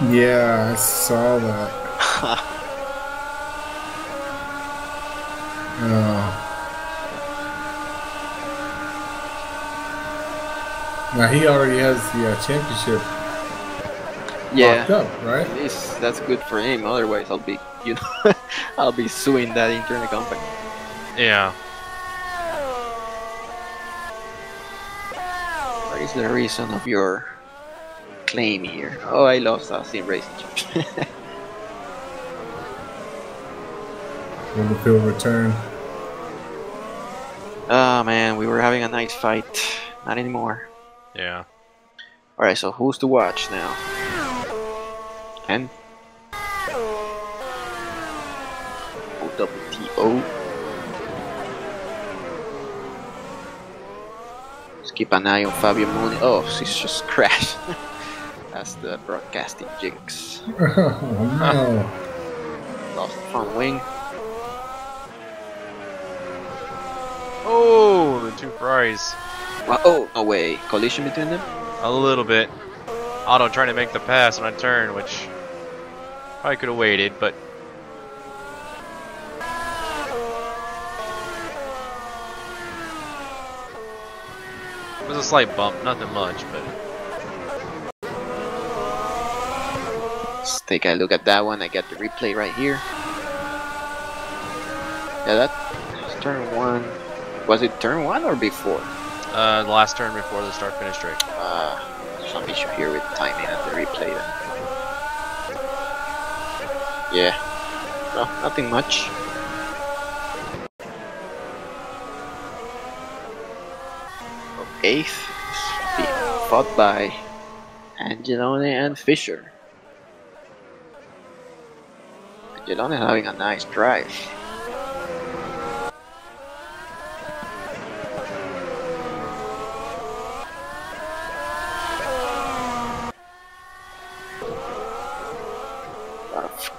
Yeah, I saw that. Now he already has the championship locked up, right? That's good for him. Otherwise, I'll be, I'll be suing that internet company. Yeah. What is the reason of your claim here? Oh, I lost SimRacingHub. Overfield return. Oh man, we were having a nice fight. Not anymore. Yeah. Alright, so who's to watch now? And OWTO. Let's keep an eye on Fabio Mooney. Oh, she's just crashed. That's the broadcasting jinx. Oh no. Lost the front wing. Oh, the two Pries. Wow, oh, no way. Collision between them? A little bit. Otto trying to make the pass on a turn, which probably could have waited, but it was a slight bump, nothing much, but let's take a look at that one. I got the replay right here. Yeah, that was turn 1. Was it turn 1 or before? the last turn before the start-finish straight. Some issue here with timing and the replay then. Yeah. No, nothing much. Up 8th is being fought by Angelone and Fisher. Angelone having a nice drive.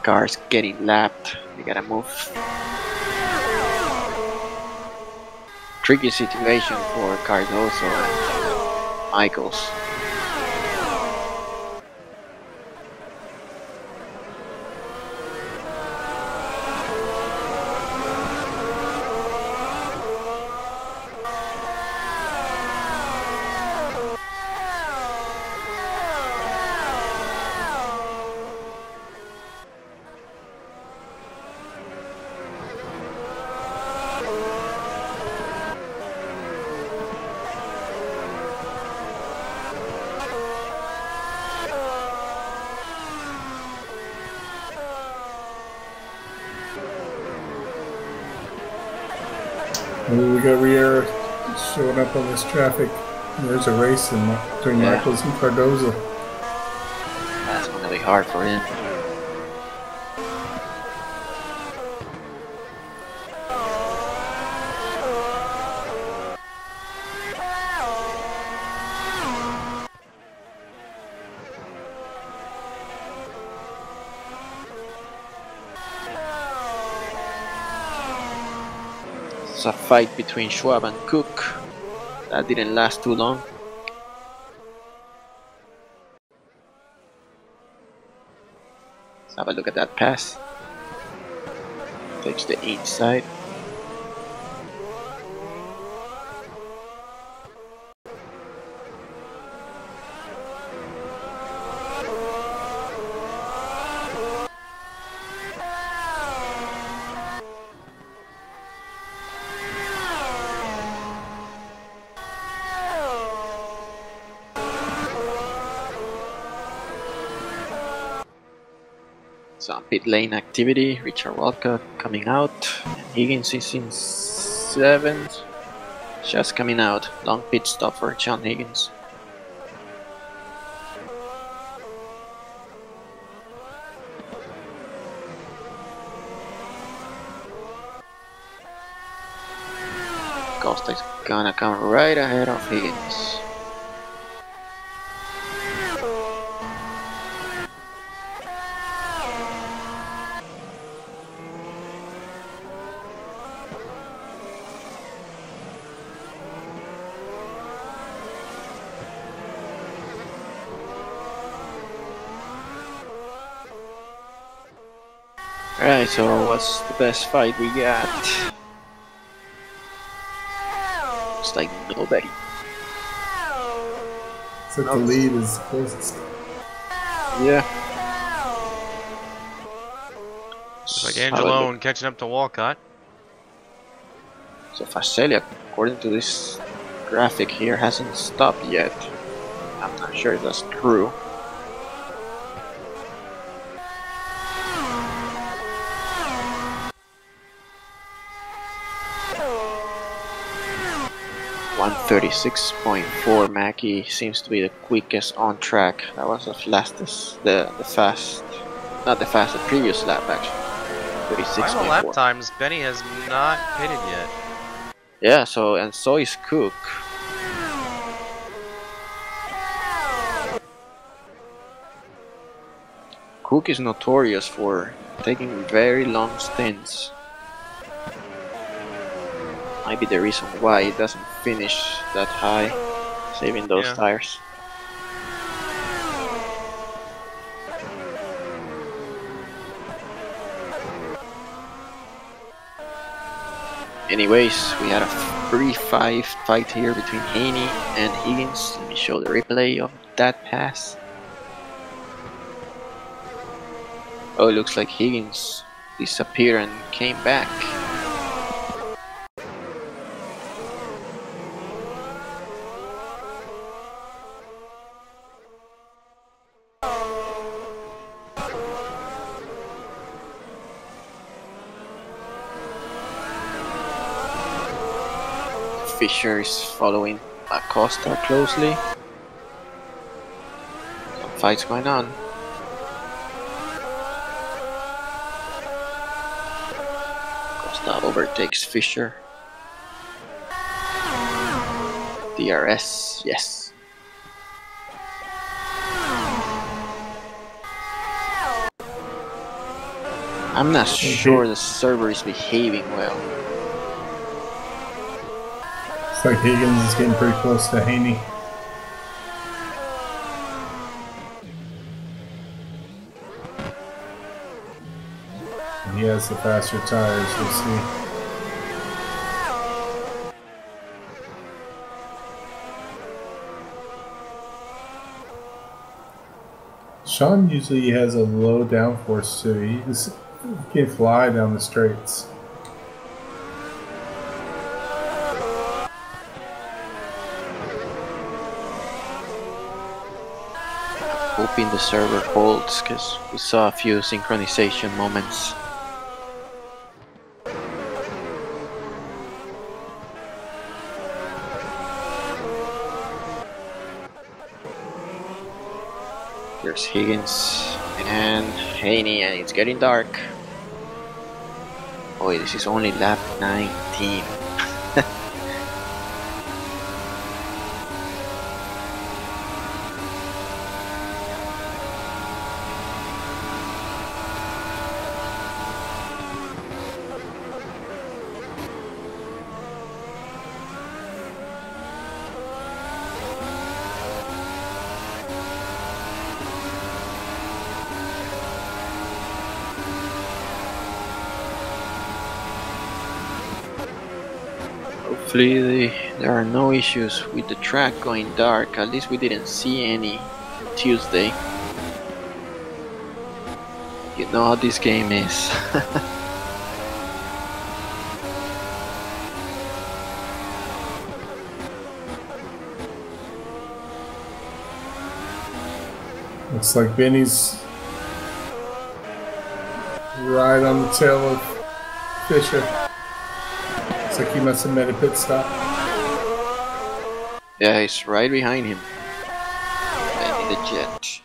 Cars getting lapped. We gotta move. Tricky situation for Cardoso and Michaels. We got Riera showing up on this traffic. There's a race between Michaels and Cardozo. That's gonna be hard for him. It's a fight between Schwab and Cook. That didn't last too long. Let's have a look at that pass. Takes the inside. Some pit lane activity. Richard Walcott coming out. Higgins is in 7th. Just coming out. Long pit stop for John Higgins. Costa's gonna come right ahead of Higgins. Alright, so what's the best fight we got? It's like nobody. So the lead is closest. Yeah. Looks like Angelone catching up to Walcott. So Facelia, according to this graphic here, hasn't stopped yet. I'm not sure if that's true. .136.4 Mackie seems to be the quickest on track. That was the fastest, the previous lap actually. 36.4. Final lap times, Benny has not pitted yet. Yeah, so is Cook. Cook is notorious for taking very long stints. Might be the reason why he doesn't finish that high, saving those tires. Anyways, we had a free fight here between Haney and Higgins. Let me show the replay of that pass. Oh, it looks like Higgins disappeared and came back. Fisher is following Acosta closely. Some fights going on. Acosta overtakes Fisher. DRS, yes. I'm not sure the server is behaving well. Looks like Higgins is getting pretty close to Haney. And he has the faster tires, we'll see. Sean usually has a low downforce too. He just can fly down the straights. Hoping the server holds, because we saw a few synchronization moments. There's Higgins and Haney, and it's getting dark. Boy, this is only lap 19. Hopefully there are no issues with the track going dark. At least we didn't see any Tuesday. You know how this game is. Looks like Benny's right on the tail of Fisher. Looks like he must have made a pit stop. Yeah, he's right behind him. Benny the Jet.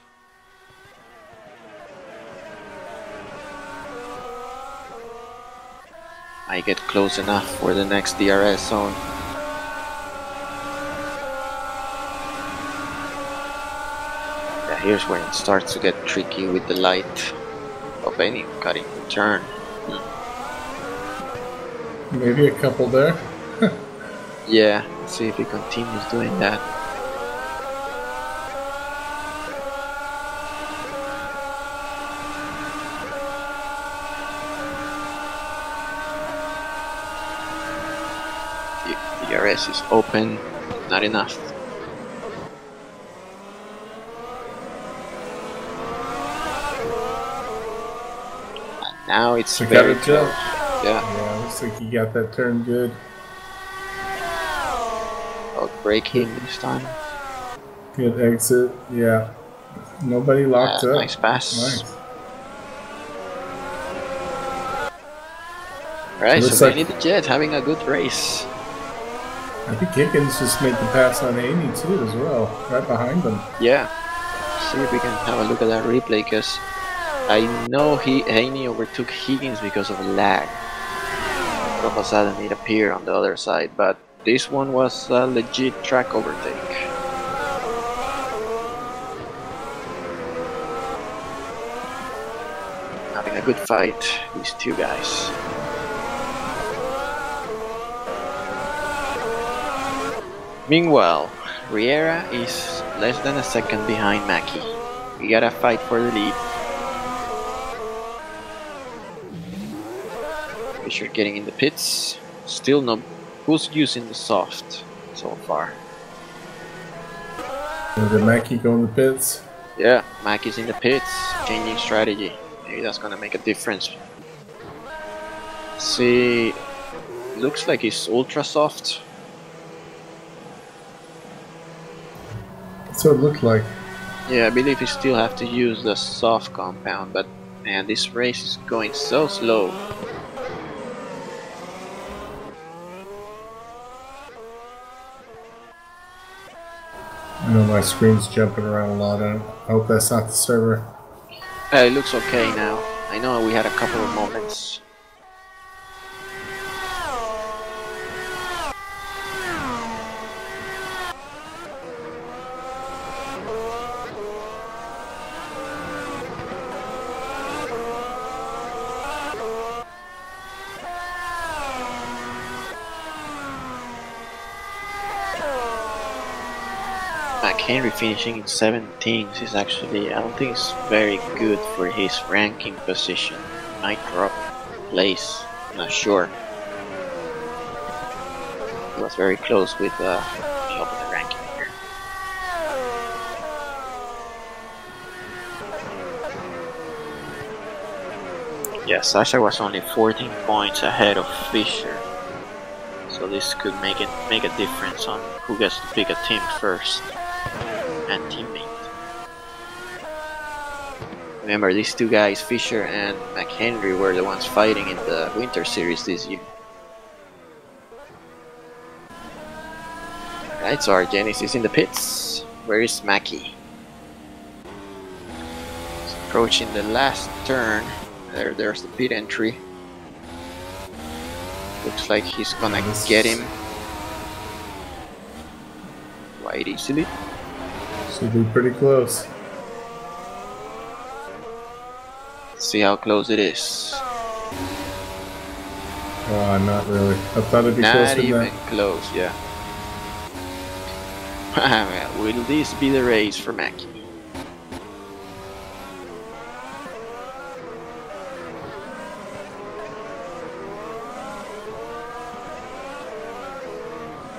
I get close enough for the next DRS zone. Here's where it starts to get tricky with the light of any cutting turn. Maybe a couple there. Yeah, let's see if he continues doing that. The DRS is open, not enough. And now it's very close. Yeah, looks like he got that turn good. I'll break him this time. Good exit, yeah. Nobody locked up. Nice pass. Nice. Alright, Looks so like- Danny the Jet having a good race. I think Higgins just made the pass on Amy too as well, right behind them. Yeah. See if we can have a look at that replay, because I know Haney overtook Higgins because of lag. All of a sudden it appeared on the other side, but this one was a legit track overtake. Having a good fight, these two guys. Meanwhile, Riera is less than a second behind Mackie. We gotta fight for the lead. Fisher getting in the pits. Still no. Who's using the soft so far? Did Mackie go in the pits? Yeah, Mackie's in the pits, changing strategy. Maybe that's gonna make a difference. See, looks like he's ultra soft. That's what it looked like. Yeah, I believe he still have to use the soft compound, but man, this race is going so slow. I know my screen's jumping around a lot. I hope that's not the server. It looks okay now. I know we had a couple of moments. Henry finishing in 17th is actually, I don't think it's very good for his ranking position. Might drop place, I'm not sure. He was very close with the top of the ranking here. Yeah, Sasha was only 14 points ahead of Fisher. So this could make a difference on who gets to pick a team first. And teammate. Remember, these two guys, Fisher and McHenry, were the ones fighting in the Winter Series this year. Alright, so our Genesis is in the pits. Where is Mackie? He's approaching the last turn. There's the pit entry. Looks like he's gonna get him quite easily. Should be pretty close. See how close it is. Oh, not really. I thought it'd be closer Not than even that. close, yeah. Well, will this be the race for Mackie?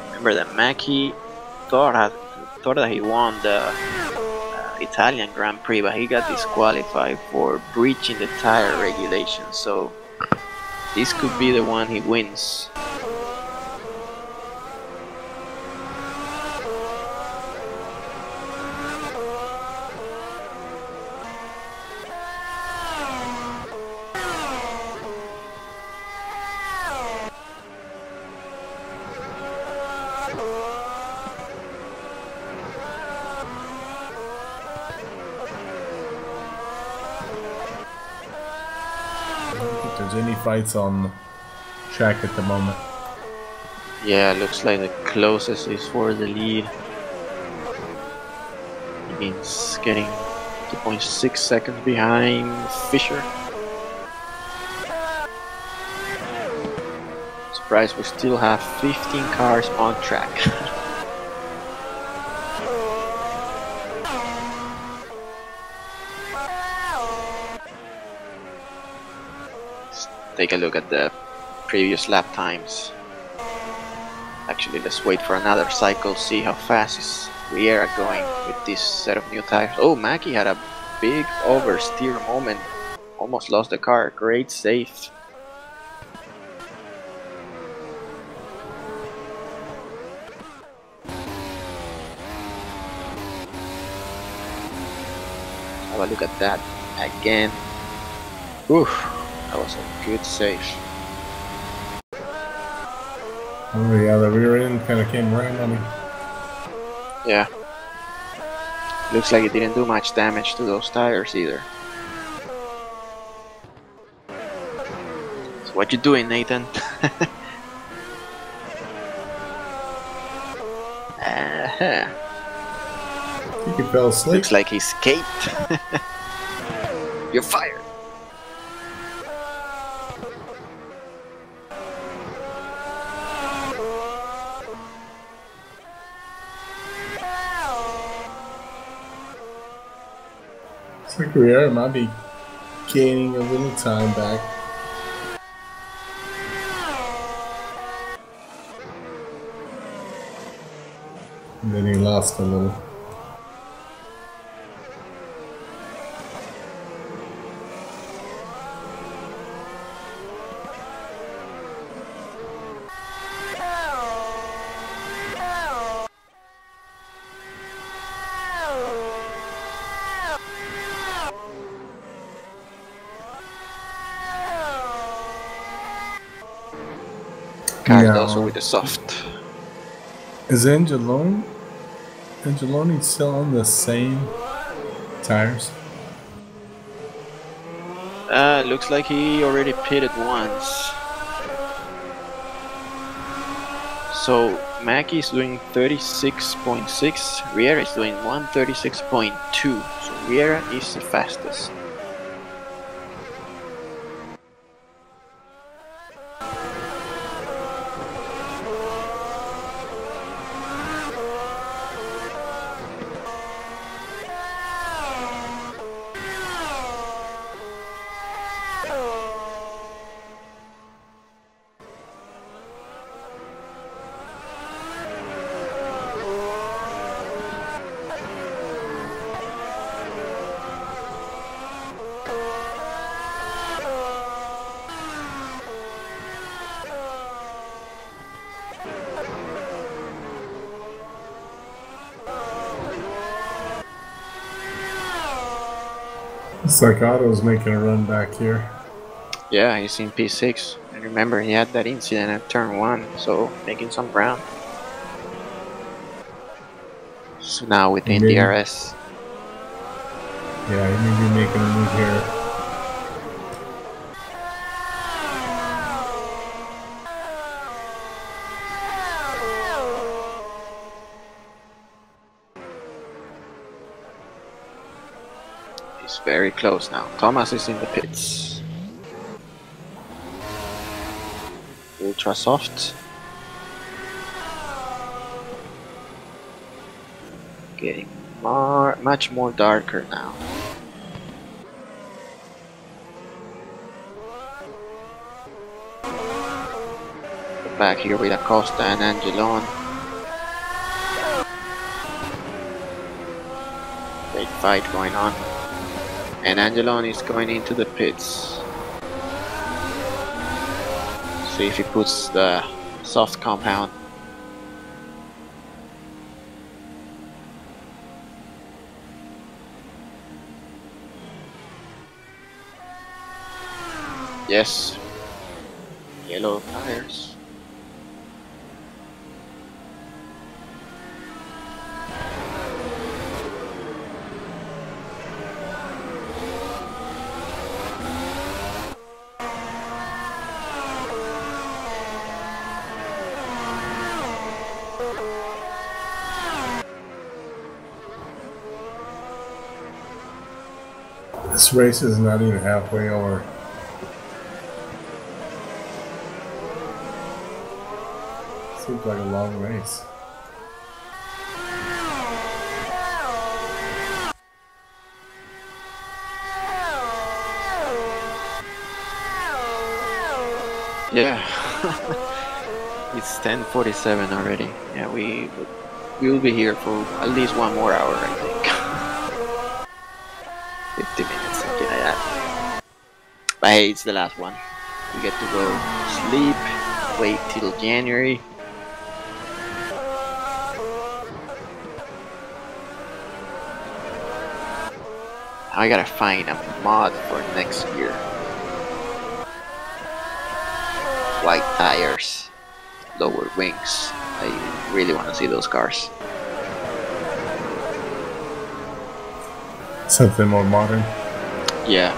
Remember that Mackie thought that he won the Italian Grand Prix, but he got disqualified for breaching the tire regulations, so this could be the one he wins. Any fights on track at the moment? Yeah, looks like the closest is for the lead. Higgins getting 2.6 seconds behind Fisher. Surprised we still have 15 cars on track. Let's take a look at the previous lap times. Actually, let's wait for another cycle, see how fast is Riera going with this set of new tires. Oh, Mackie had a big oversteer moment. Almost lost the car. Great save. Have a look at that again. Oof, that was a good save. Oh yeah, the rear end kind of came right on me. Yeah. Looks like it didn't do much damage to those tires either. So what you doing, Nathan? I think he fell asleep. Looks like he escaped. You're fired. Looks like Riera might be gaining a little time back. And then he lost a little. Cardoso with the soft. Is Angeloni still on the same tires? Looks like he already pitted once. So Mackey's doing 36.6, Riera is doing 136.2. So Riera is the fastest. Looks like Otto's making a run back here. Yeah, he's in P6. And remember, he had that incident at turn 1, so making some ground. So now within DRS. Yeah, he may be making a move here. He's very close now. Thomas is in the pits. Ultra soft. Getting much more darker now. Back here with Acosta and Angelon. Big fight going on. And Angelon is going into the pits. See if he puts the soft compound. Yes. Yellow tires. This race is not even halfway over. Seems like a long race. Yeah. It's 10:47 already. Yeah, we will be here for at least 1 more hour, I think. 50 minutes, something like that. But hey, it's the last one. We get to go sleep, wait till January. I gotta find a mod for next year. White tires, lower wings. I really want to see those cars. Something more modern. Yeah.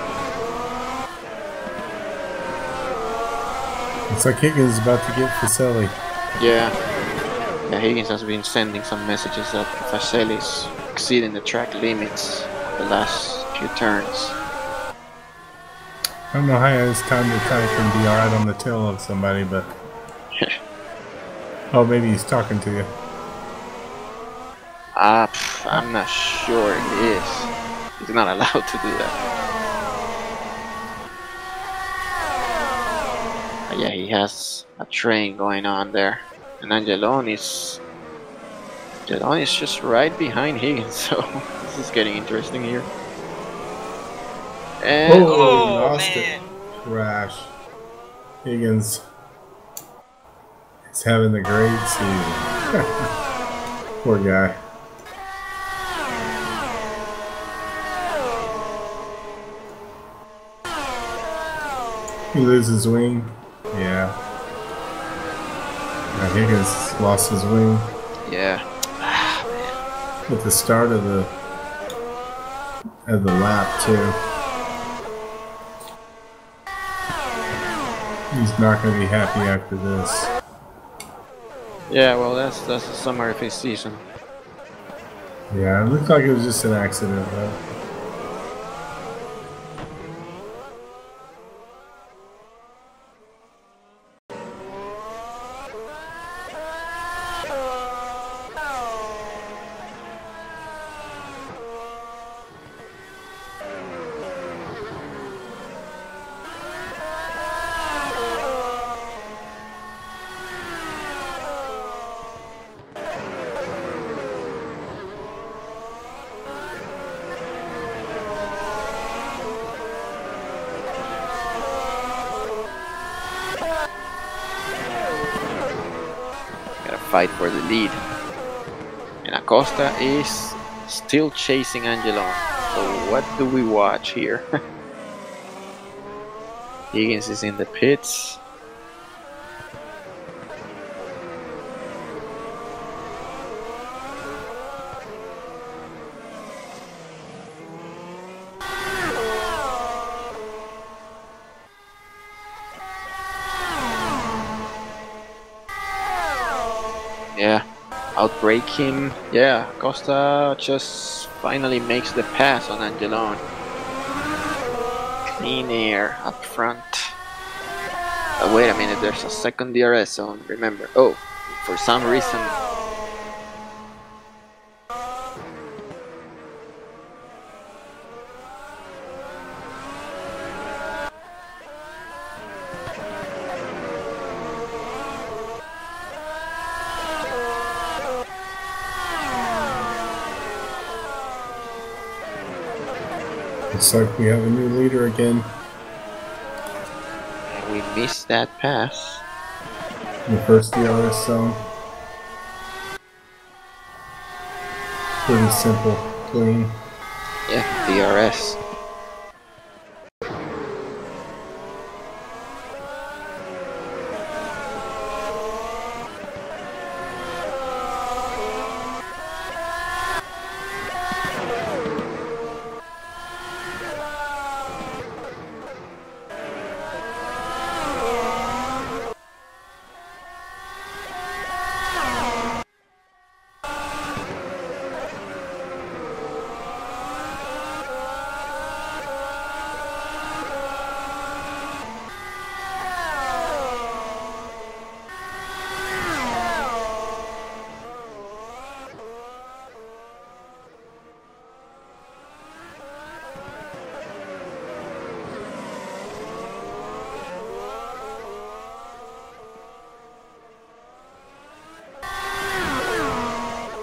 Looks like Higgins is about to get Fuseli. Yeah. Yeah, Higgins has been sending some messages that Fuseli is exceeding the track limits the last few turns. I don't know how it's time to type and be alright on the tail of somebody, but... Oh, maybe he's talking to you. I'm not sure it is. He's not allowed to do that. But yeah, he has a train going on there. And Angelone is just right behind Higgins, so this is getting interesting here. And he lost man. it. Crash. Higgins is having a great season. Poor guy. He loses wing. Yeah. Now Higgins lost his wing. yeah. At the start of the lap too. He's not going to be happy after this. Yeah, well, that's the summer of his season. Yeah, it looked like it was just an accident, though. Fight for the lead. And Acosta is still chasing Angelone. So what do we watch here? Higgins is in the pits. Yeah, outbrake him. Yeah, Costa just finally makes the pass on Angelone. Clean air up front. Wait a minute, there's a second DRS zone, remember. Oh, for some reason. Looks like we have a new leader again. And we missed that pass. In the first DRS zone. Pretty simple, clean. Yeah, DRS.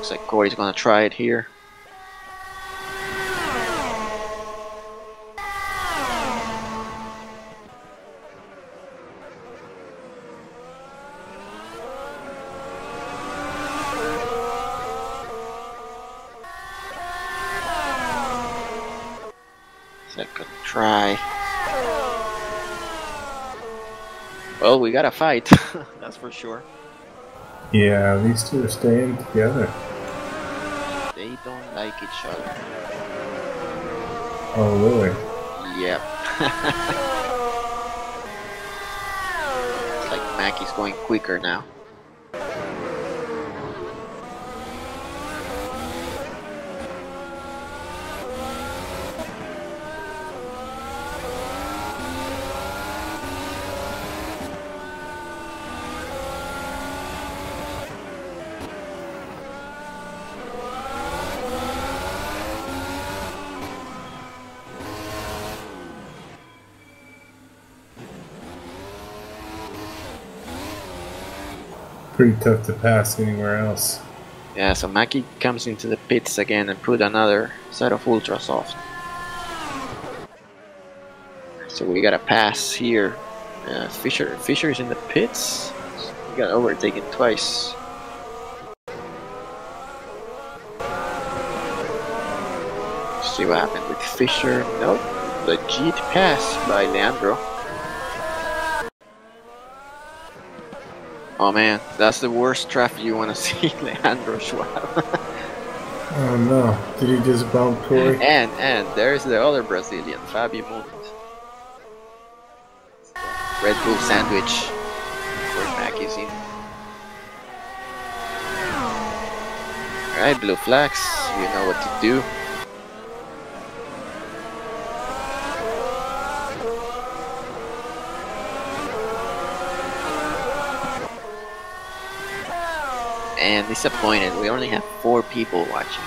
Looks like Corey's gonna try it here. Second try. Well, we gotta fight, that's for sure. Yeah, these two are staying together. They don't like each other. Oh, really? Yep. It's like Mackey's going quicker now. Pretty tough to pass anywhere else. Yeah, so Mackey comes into the pits again and put another set of ultra soft. So we got a pass here. Fisher is in the pits. We got overtaken twice. See what happened with Fisher. Nope. Legit pass by Leandro. Oh man, that's the worst traffic you want to see, Leandro Schwab. Oh no, did he just bump Corey? And there's the other Brazilian, Fabio Munt. Red Bull sandwich where Mackey's in. Alright, blue flags, you know what to do. And disappointed, we only have 4 people watching.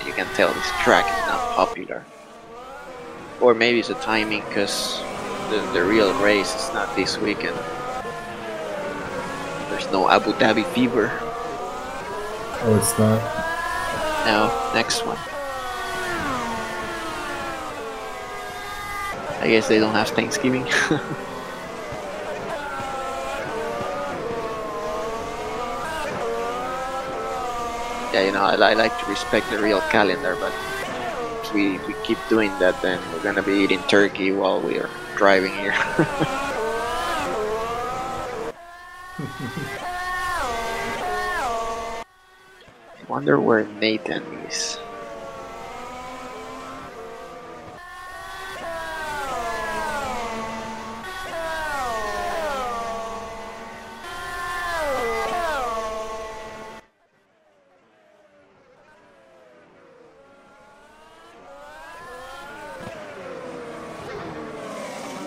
You can tell this track is not popular. Or maybe it's the timing, because the real race is not this weekend. There's no Abu Dhabi fever. Oh, it's not? No, next one. I guess they don't have Thanksgiving. Yeah, you know, I like to respect the real calendar, but if we keep doing that, then we're gonna be eating turkey while we are driving here. I wonder where Nathan is.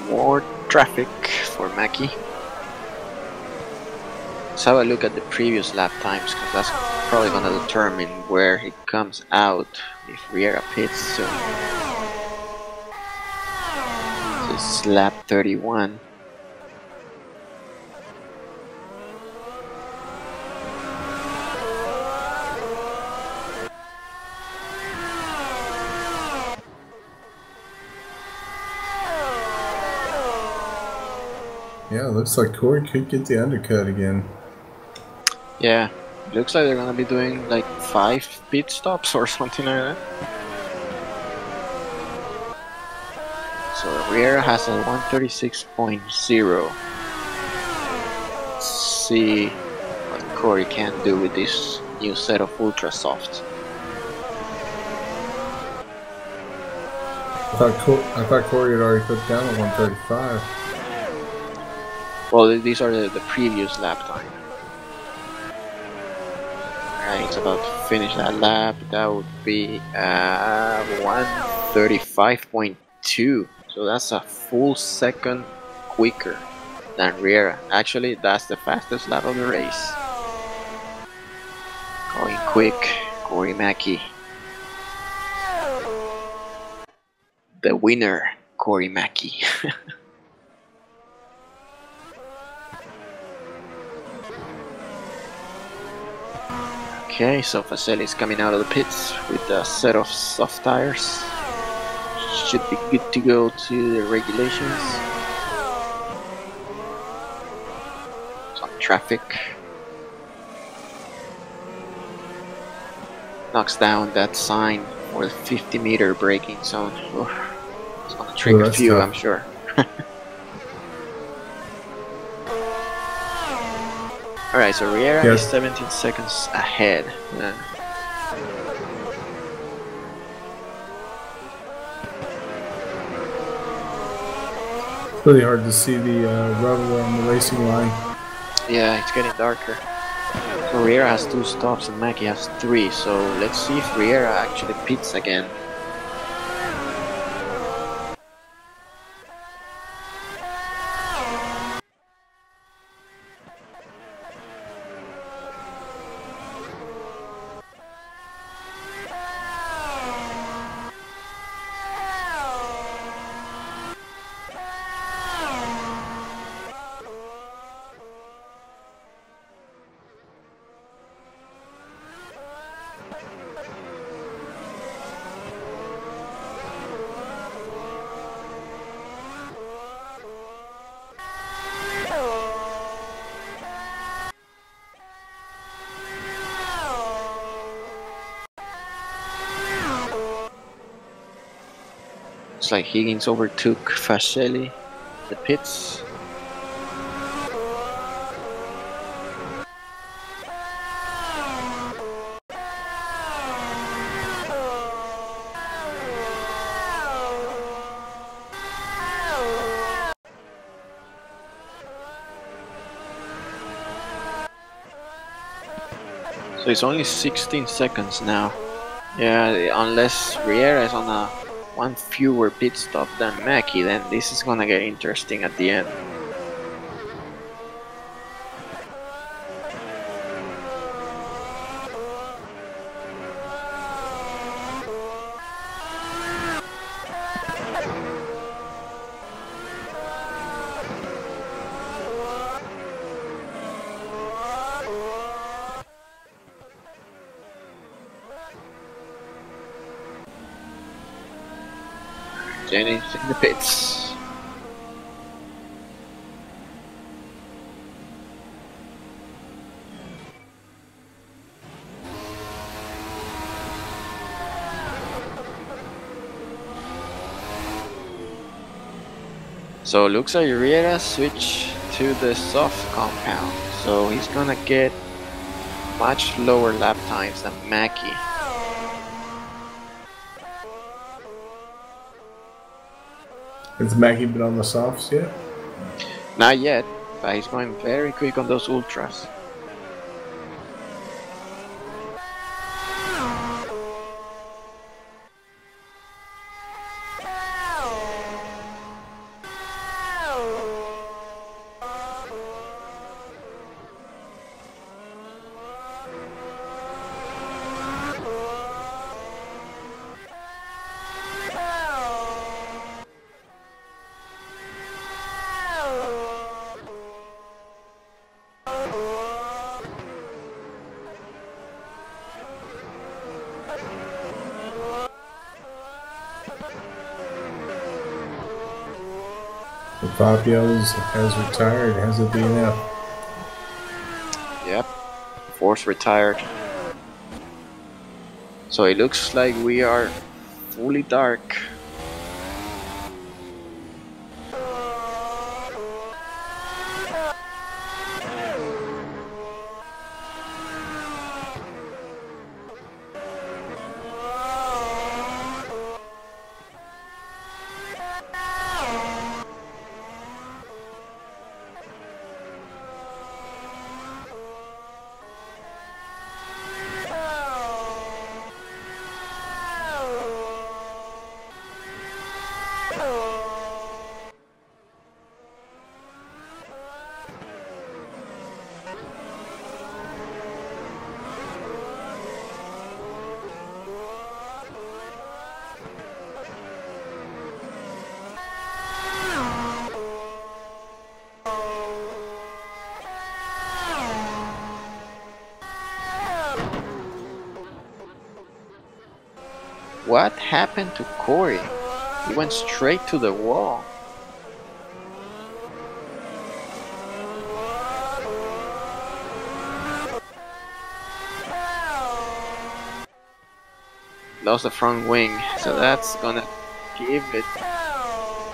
More traffic for Mackey. Let's have a look at the previous lap times, because that's probably going to determine where he comes out if Riera pits soon. This is lap 31. Yeah, it looks like Corey could get the undercut again. Yeah, looks like they're gonna be doing like 5 pit stops or something like that. So Riera has a 136.0. Let's see what Corey can do with this new set of ultra softs. I thought Corey had already put down a 135. Well, these are the previous lap time. Alright, it's about to finish that lap. That would be 135.2. So that's a full second quicker than Riera. Actually, that's the fastest lap of the race. Going quick, Corey Mackey. The winner, Corey Mackey. Okay, so Faselli is coming out of the pits with a set of soft tires. Should be good to go to the regulations. Some traffic. Knocks down that sign for the 50-meter braking zone. Oof. It's gonna trick a few, tough. I'm sure. Alright, so Riera is 17 seconds ahead. Really hard to see the rubber on the racing line. Yeah, it's getting darker. So Riera has 2 stops and Mackie has 3, so let's see if Riera actually pits again. It's like Higgins overtook Faselli, the pits. So it's only 16 seconds now. Yeah, unless Riera is on a 1 fewer pit stop than Mackie, then this is gonna get interesting at the end. Jenny's in the pits. So looks like Riera switched to the soft compound, so he's gonna get much lower lap times than Mackie. Has Mackie been on the softs yet? Not yet, but he's going very quick on those ultras. Fabio's has retired, has a DNF. Yep, Force retired. So it looks like we are fully dark. What happened to Corey? He went straight to the wall. Lost the front wing, so that's gonna give it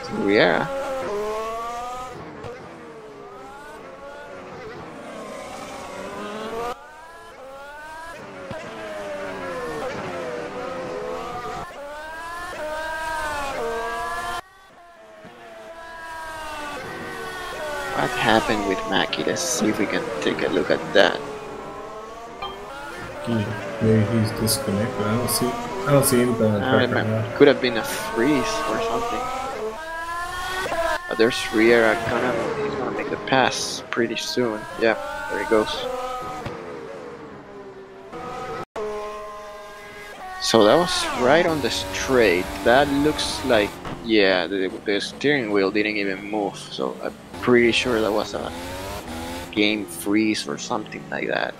to Riera. What happened with Mackie? Let's see if we can take a look at that. Maybe he's disconnected. I don't see anybody on track right now. Could have been a freeze or something. But there's Riera he's gonna make the pass pretty soon. Yeah, there he goes. So that was right on the straight. That looks like, yeah, the steering wheel didn't even move. So I'm pretty sure that was a game freeze or something like that.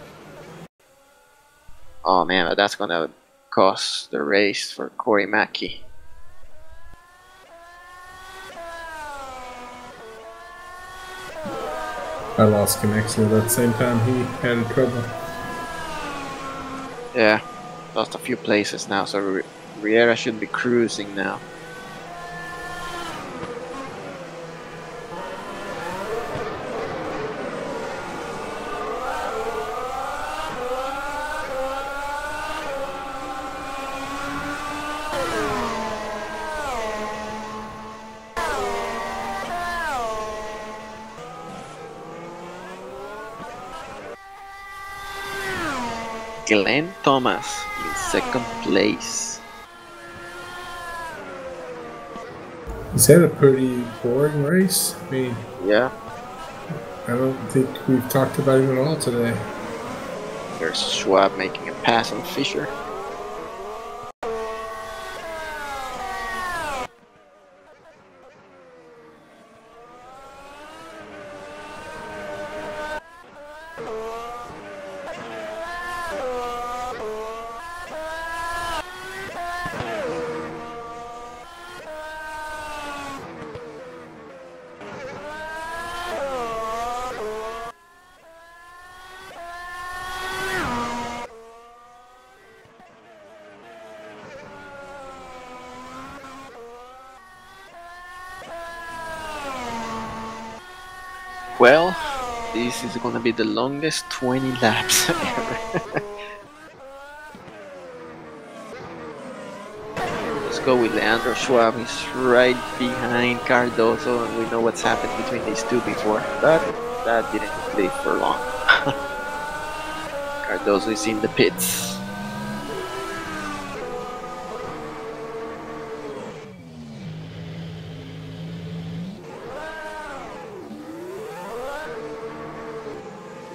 Oh man, that's gonna cost the race for Corey Mackie. I lost connection at that same time he had trouble. Yeah, lost a few places now, so Riera should be cruising now. Glenn Thomas in second place. Is that a pretty boring race? I mean, Yeah, I don't think we've talked about him at all today. there's Schwab making a pass on Fisher. Well, this is gonna be the longest 20 laps ever. Let's go with Leandro Schwab. He's right behind Cardoso, and we know what's happened between these two before, but that didn't live for long. Cardoso is in the pits.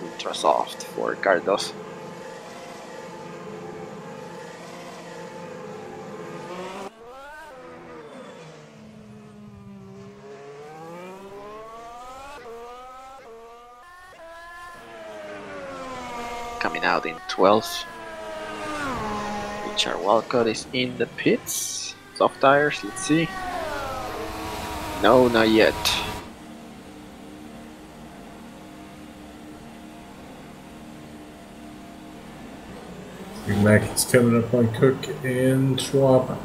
Ultra soft for Cardoso. Coming out in 12th. Richard Walcott is in the pits. Soft tires, let's see. No, not yet. Mackey's coming up on Cook and Schwab.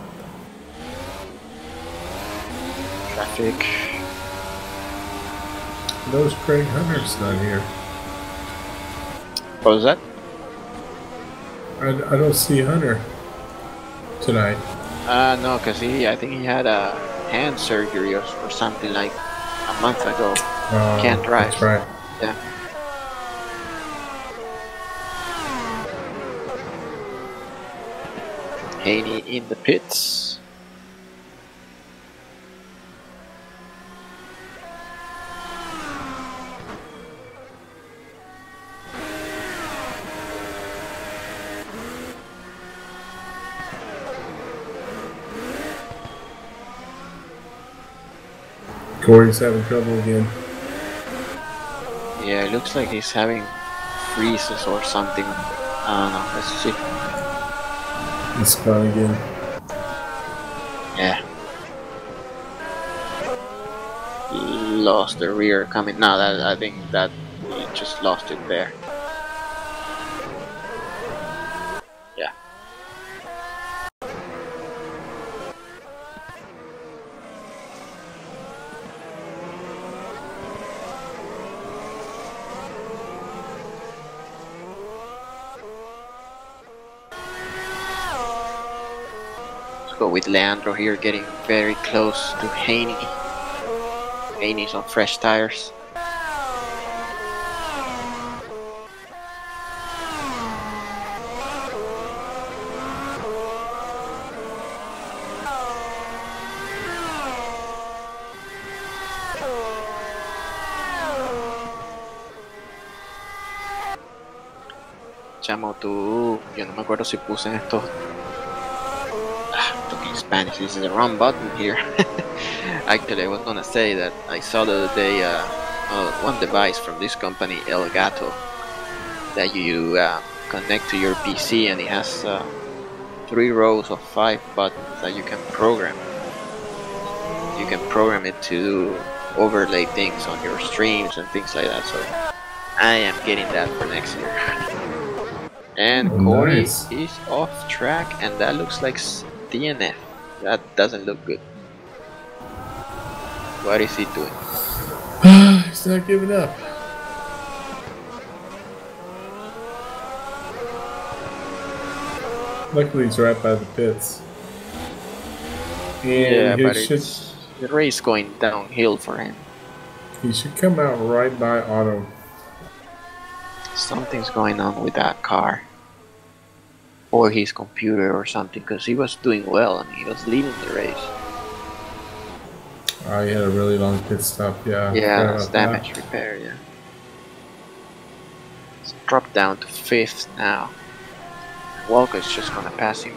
Traffic. Those Craig Hunter's not here. What was that? I don't see Hunter tonight. No, because I think he had a hand surgery or something like a month ago. Can't drive. That's right. Yeah. Haney in the pits. Corey's having trouble again. Yeah, it looks like he's having freezes or something. I don't know. Let's see. He's gone again. Yeah. Lost the rear coming. No, that I think that we just lost it there. Yeah. Let's go with Leandro here, getting very close to Haney. Haney's on fresh tires. Chamo, tú, yo no me acuerdo si puse en estos. Talking Spanish, this is the wrong button here. Actually, I was gonna say that I saw the other day one device from this company, El Gato, that you connect to your PC, and it has 3 rows of 5 buttons that you can program. You can program it to overlay things on your streams and things like that. So I am getting that for next year. And Corey Nice. is off track, and that looks like DNF. That doesn't look good. What is he doing? He's not giving up. Luckily, he's right by the pits. And Yeah, he but should, it's the race going downhill for him. he should come out right by Otto. Something's going on with that car. Or his computer or something, because he was doing well and he was leading the race. Oh, he had a really long pit stop, yeah. Yeah, it's Forgot about damage repair, yeah. It's dropped down to 5th now. Walker's just gonna pass him.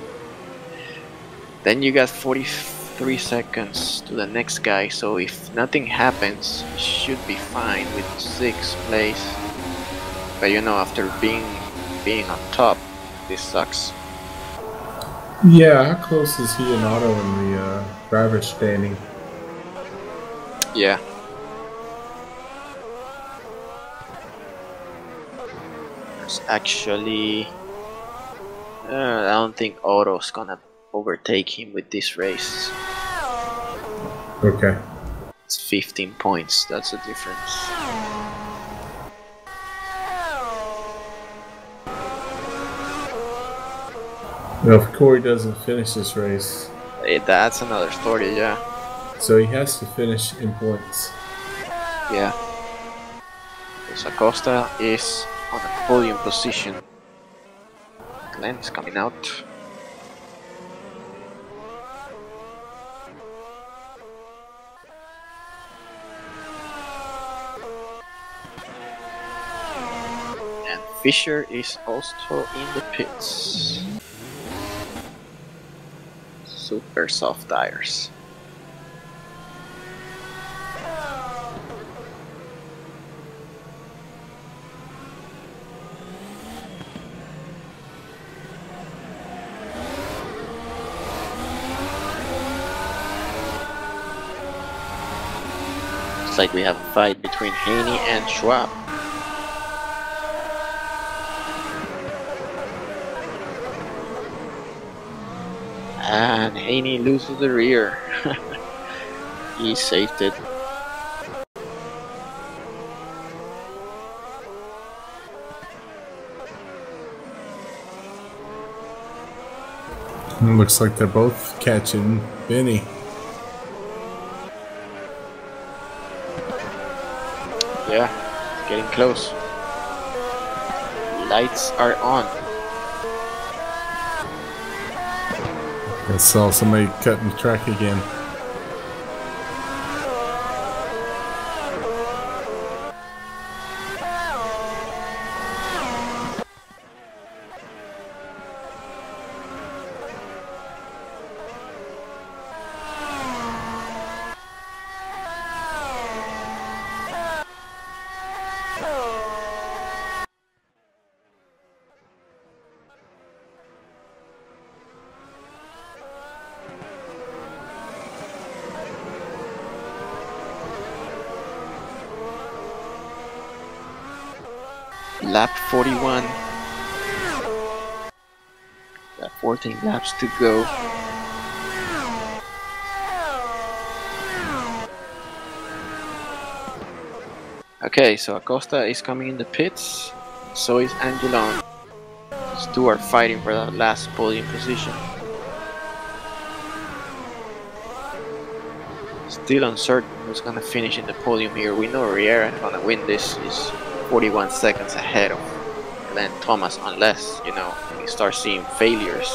Then you got 43 seconds to the next guy, so if nothing happens, you should be fine with 6th place. But you know, after being on top, this sucks. that. Yeah, how close is he and Otto in the driver's standing? Yeah. There's actually... I don't think Otto's gonna overtake him with this race. Okay. It's 15 points, that's the difference. Well, if Corey doesn't finish this race, That's another story, yeah. so he has to finish in points. Yeah. Because Acosta is on a podium position. Glenn is coming out. And Fisher is also in the pits. Super soft tires. Looks like we have a fight between Haney and Schwab. And Haney loses the rear. He saved it. It looks like they're both catching Benny. Yeah, it's getting close. Lights are on. I saw somebody cutting the track again. lap 41. Got 14 laps to go. Okay, so Acosta is coming in the pits, so is Angelon. These two are fighting for that last podium position. Still uncertain who's gonna finish in the podium here. We know Riera is gonna win this. He's 41 seconds ahead of Glenn Thomas, unless, you know, we start seeing failures.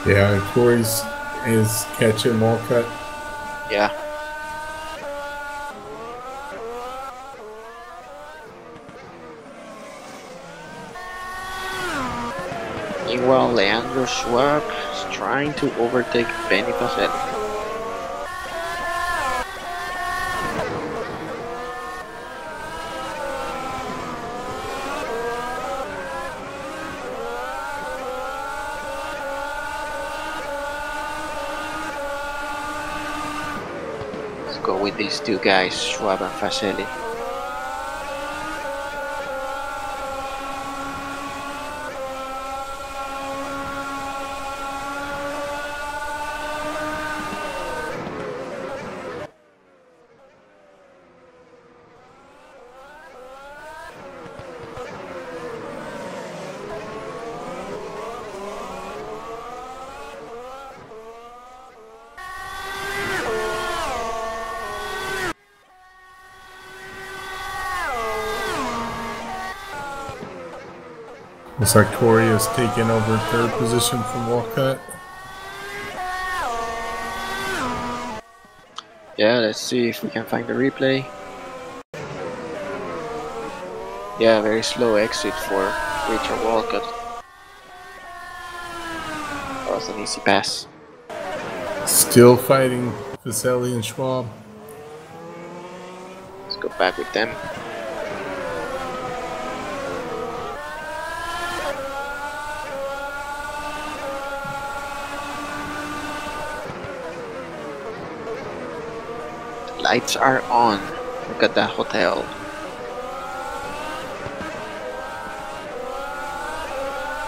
Yeah, Corey's is catching Walcott. Yeah. Meanwhile, Leandro Schwab is trying to overtake Benny Pacelli. Let's go with these two guys, Schwab and Pacelli. Looks like Corey has taken over third position from Walcott. Yeah, let's see if we can find the replay. Yeah, very slow exit for Richard Walcott. That was an easy pass. Still fighting Pacelli and Schwab. Let's go back with them. Lights are on. Look at that hotel.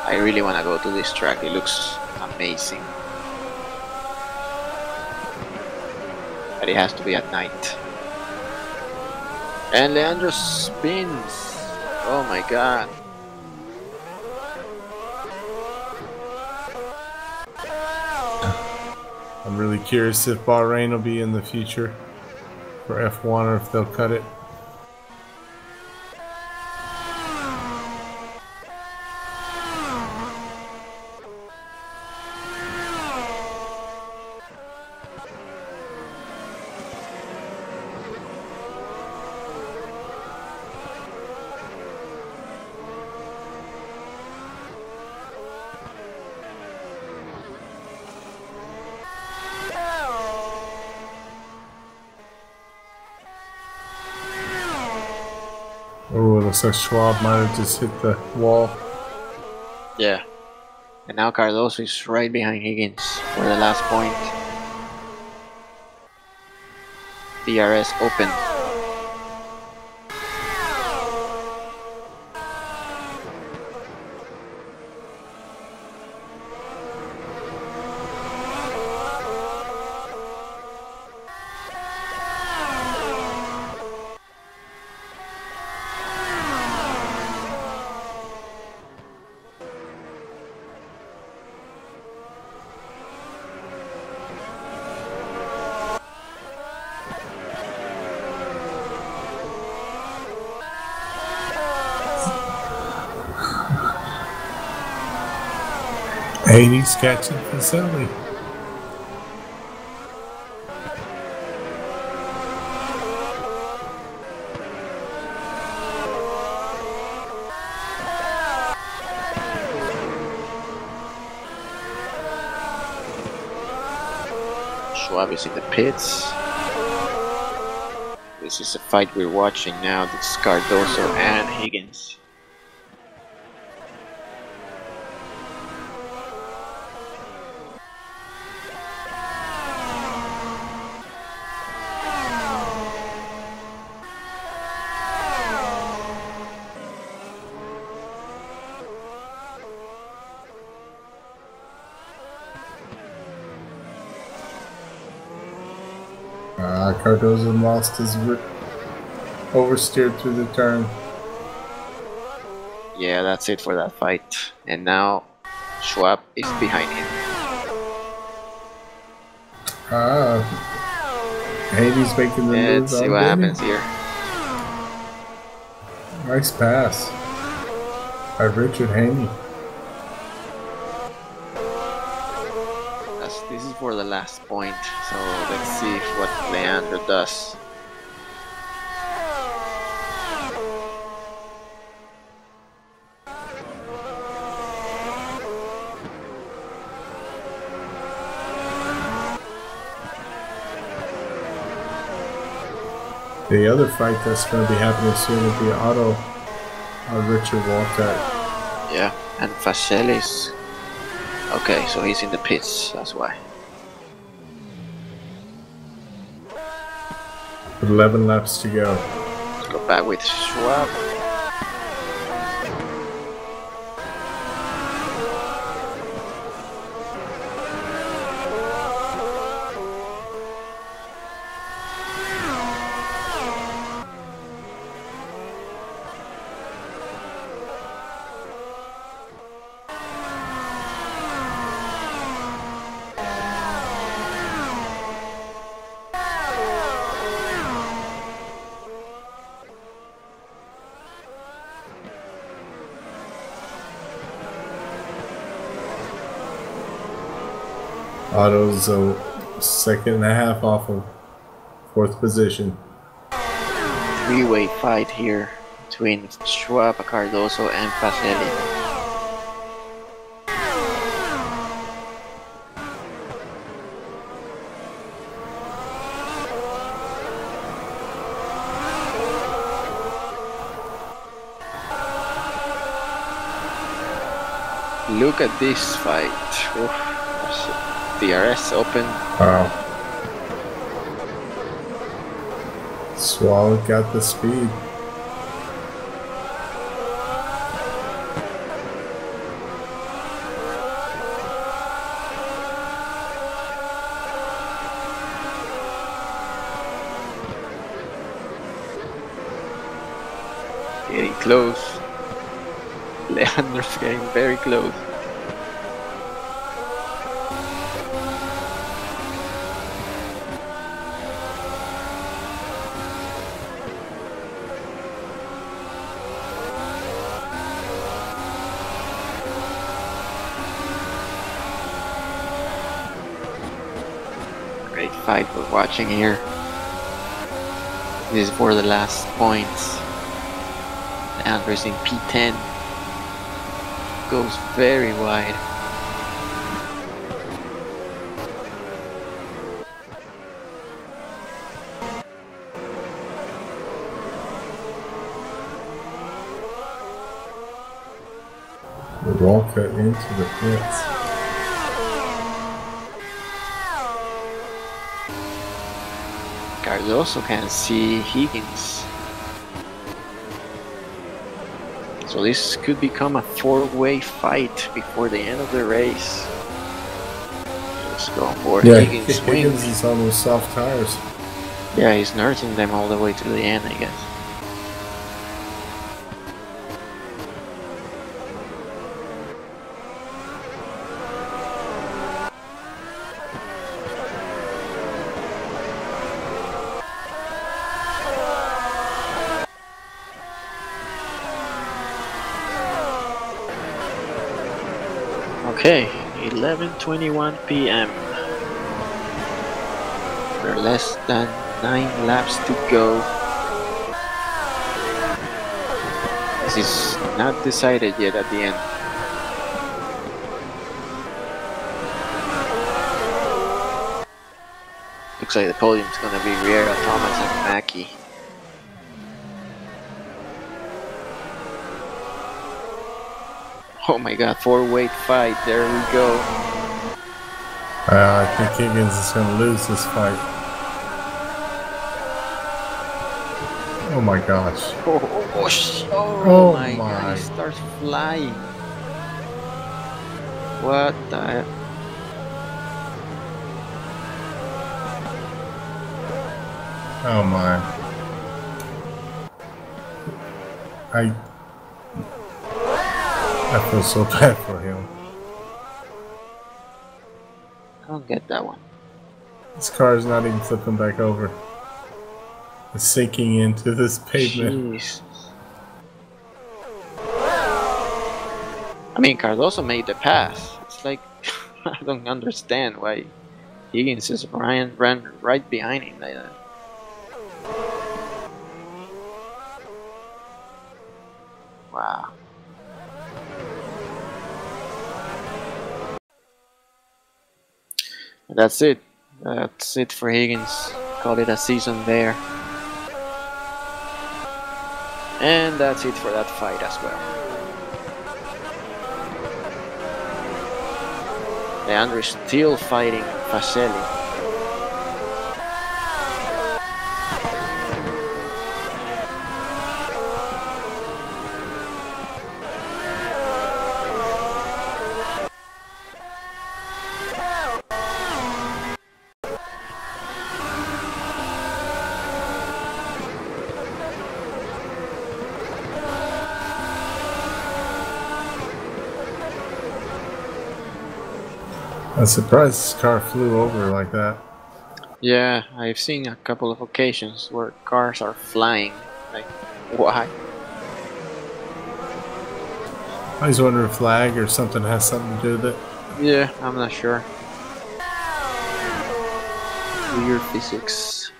I really want to go to this track. It looks amazing. But it has to be at night. And Leandro spins. Oh my god. I'm really curious if Bahrain will be in the future for F1 or if they'll cut it. Oh, it looks like Schwab might have just hit the wall. Yeah. And now Cardoso is right behind Higgins for the last point. DRS open. And he's catching Pacelli. Schwab is in the pits. This is a fight we're watching now. This is Cardoso and Higgins. Cardozo lost his oversteered through the turn. Yeah, that's it for that fight. And now Schwab is behind him. Haney's making the move. Let's see what happens here. Nice pass by Richard Haney. This is for the last point, so let's see what Leandro does. The other fight that's going to be happening soon will be Otto Richard Walcott. Yeah, and Facelis. Okay, so he's in the pits, that's why. 11 laps to go. Let's go back with Schwab. Otto's a second and a half off of fourth position. Three-way fight here between Schwab, Cardoso, and Facelli. Look at this fight. Oof. DRS open. Wow. Swallow got the speed. Getting close. Leandro's getting very close. Great fight we're watching here. This is for the last points. Leandro's in P10. Goes very wide. The roll cut into the pits. Cardoso can see Higgins. So this could become a four-way fight before the end of the race. Let's go for Higgins. Higgins is on those soft tires. Yeah, he's nursing them all the way to the end, I guess. Okay, 11:21 p.m. We're less than 9 laps to go. This is not decided yet at the end. Looks like the podium's gonna be Riera, Thomas, and Mackey. Oh my god, 4-way fight, there we go. I think Higgins is going to lose this fight. Oh my gosh. Oh my god, he starts flying. What the... Oh my. I feel so bad for him. I don't get that one. This car is not even flipping back over. It's sinking into this pavement. Jeez. I mean, Cardoso made the pass. It's like, I don't understand why Higgins just ran right behind him like that. Wow. That's it. That's it for Higgins. Call it a season there. And that's it for that fight as well. Leandro is still fighting Facelli. I'm surprised this car flew over like that. Yeah, I've seen a couple of occasions where cars are flying. Like, why? I was wondering if lag or something has something to do with it. Yeah, I'm not sure. Weird physics.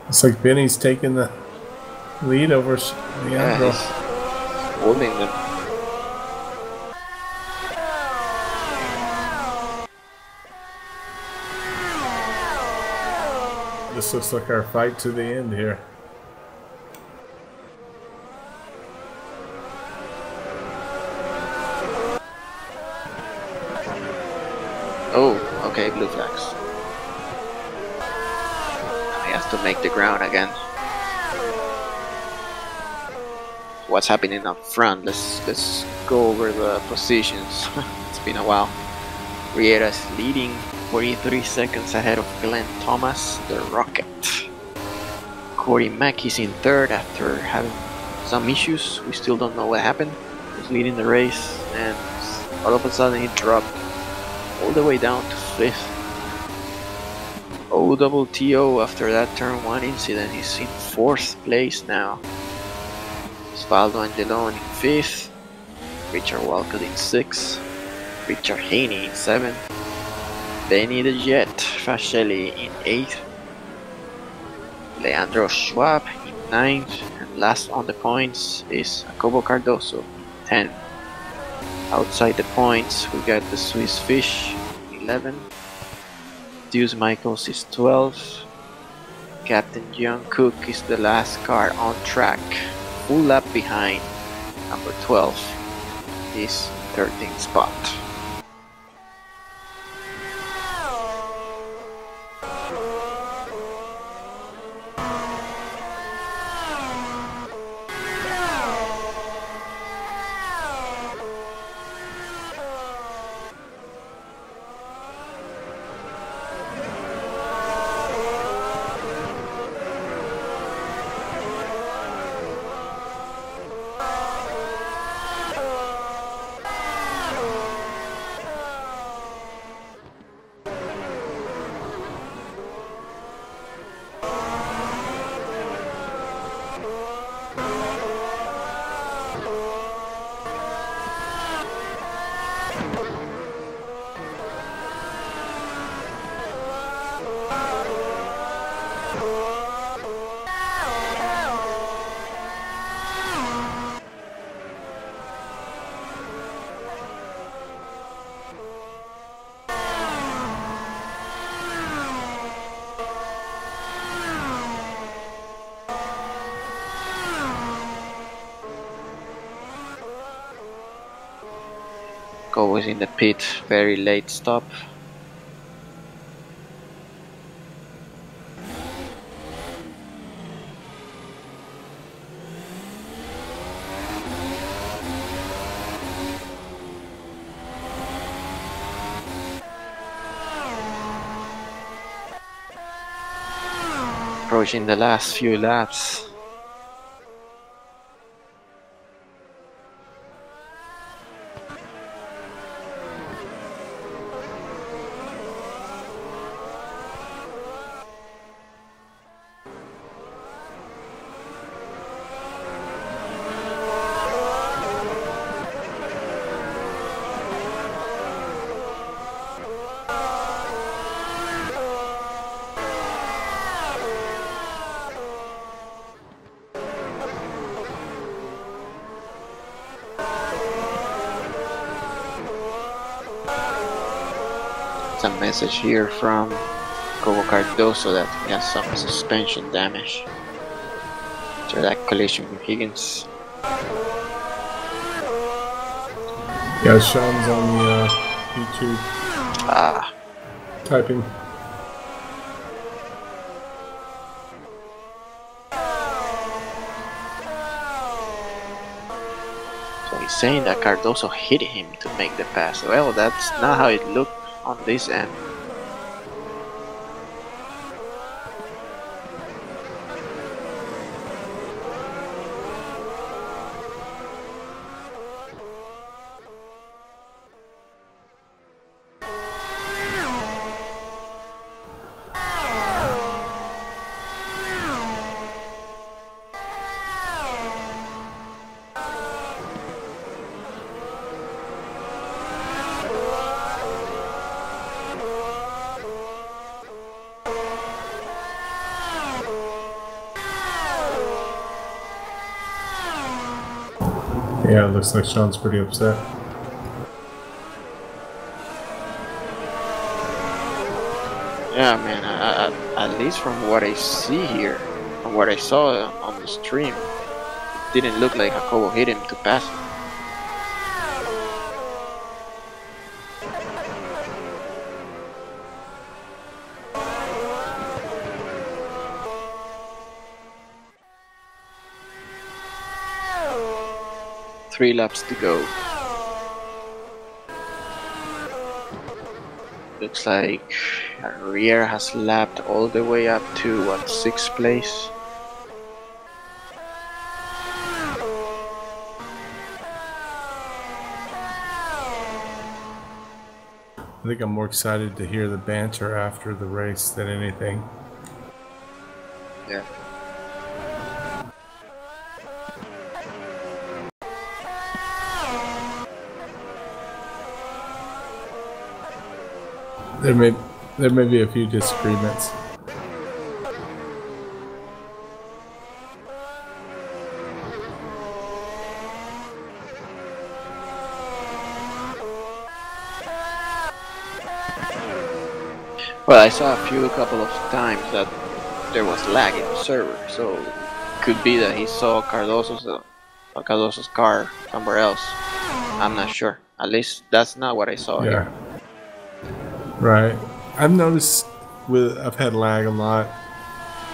It's like Benny's taking the lead over Leandro. Yeah, he's holding them. This looks like our fight to the end here. Oh, okay, blue flags. He has to make the ground again. What's happening up front? Let's go over the positions. It's been a while. Riera's leading 43 seconds ahead of Glenn Thomas, the Rocket. Corey Mackey's in third after having some issues. We still don't know what happened. He's leading the race and all of a sudden he dropped all the way down to fifth. OTTO after that turn 1 incident. He's in fourth place now. Osvaldo Angelone in fifth. Richard Walcott in sixth. Richard Haney in seventh. Benny the Jet Facelli in 8th, Leandro Schwab in 9th, and last on the points is Jacobo Cardoso in 10th. Outside the points, we got the Swiss Fish 11, Deuce Michaels is 12, Captain John Cook is the last car on track, full lap behind. Number 12 is 13th spot. Was in the pit, very late stop. approaching the last few laps. A message here from Cobo Cardoso that he has some suspension damage after that collision with Higgins. Yeah, Sean's on the YouTube typing. So he's saying that Cardoso hit him to make the pass. Well, that's not how it looked on this end. Yeah, it looks like Sean's pretty upset. Yeah, man, at least from what I see here, from what I saw on the stream, it didn't look like Jacobo hit him to pass him. Three laps to go. Looks like Riera has lapped all the way up to what, 6th place. I think I'm more excited to hear the banter after the race than anything. Yeah. There may be a few disagreements. Well, I saw a couple of times that there was lag in the server, so it could be that he saw Cardoso's car somewhere else. I'm not sure. At least that's not what I saw here. Right. I've noticed I've had lag a lot.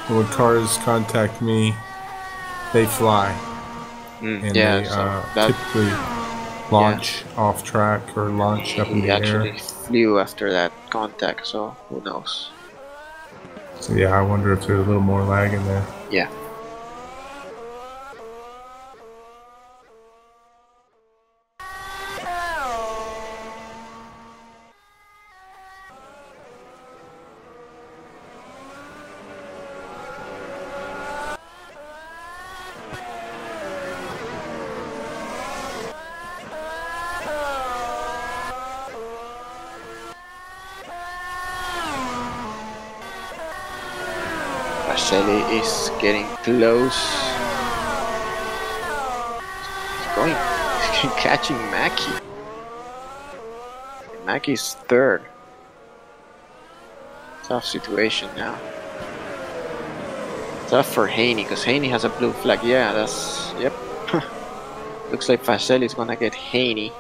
And when cars contact me, they fly. And yeah, they so typically launch off track or launch up in the air. He actually flew after that contact, so who knows. So yeah, I wonder if there's a little more lag in there. Yeah. Shelly is getting close. He's catching Mackie. Mackie's third. Tough situation now. Tough for Haney, because Haney has a blue flag. Yeah, that's... Yep. Looks like Fascelli is gonna get Haney.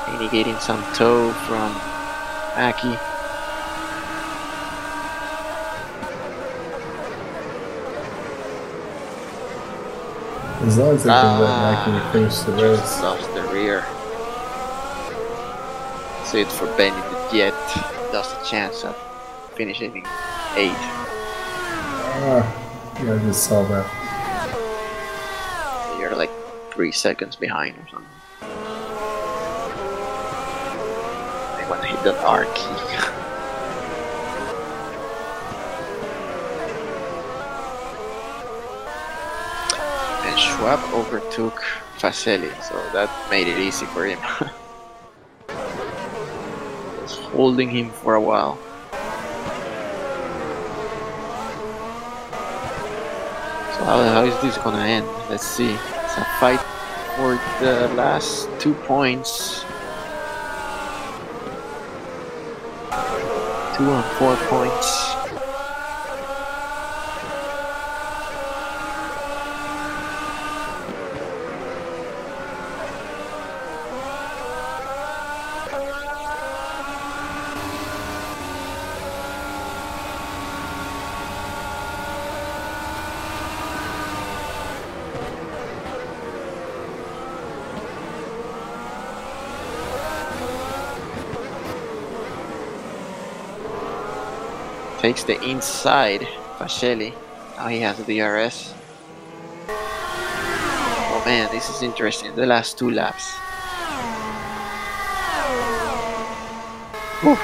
Haney getting some tow from Mackie. As long as they can let Mackie finish the race. Lost the rear. So it's for Benny the Jet. Lost a chance at finishing in 8th. Yeah, I just saw that. You're like 3 seconds behind or something. They want to hit that R key. And Schwab overtook Facelli, so that made it easy for him. Was holding him for a while. So how is this gonna end? Let's see. It's a fight for the last 2 points. 2 and 4 points. Takes the inside, Facelli. Now he has the DRS. Oh man, this is interesting. The last 2 laps. Whew.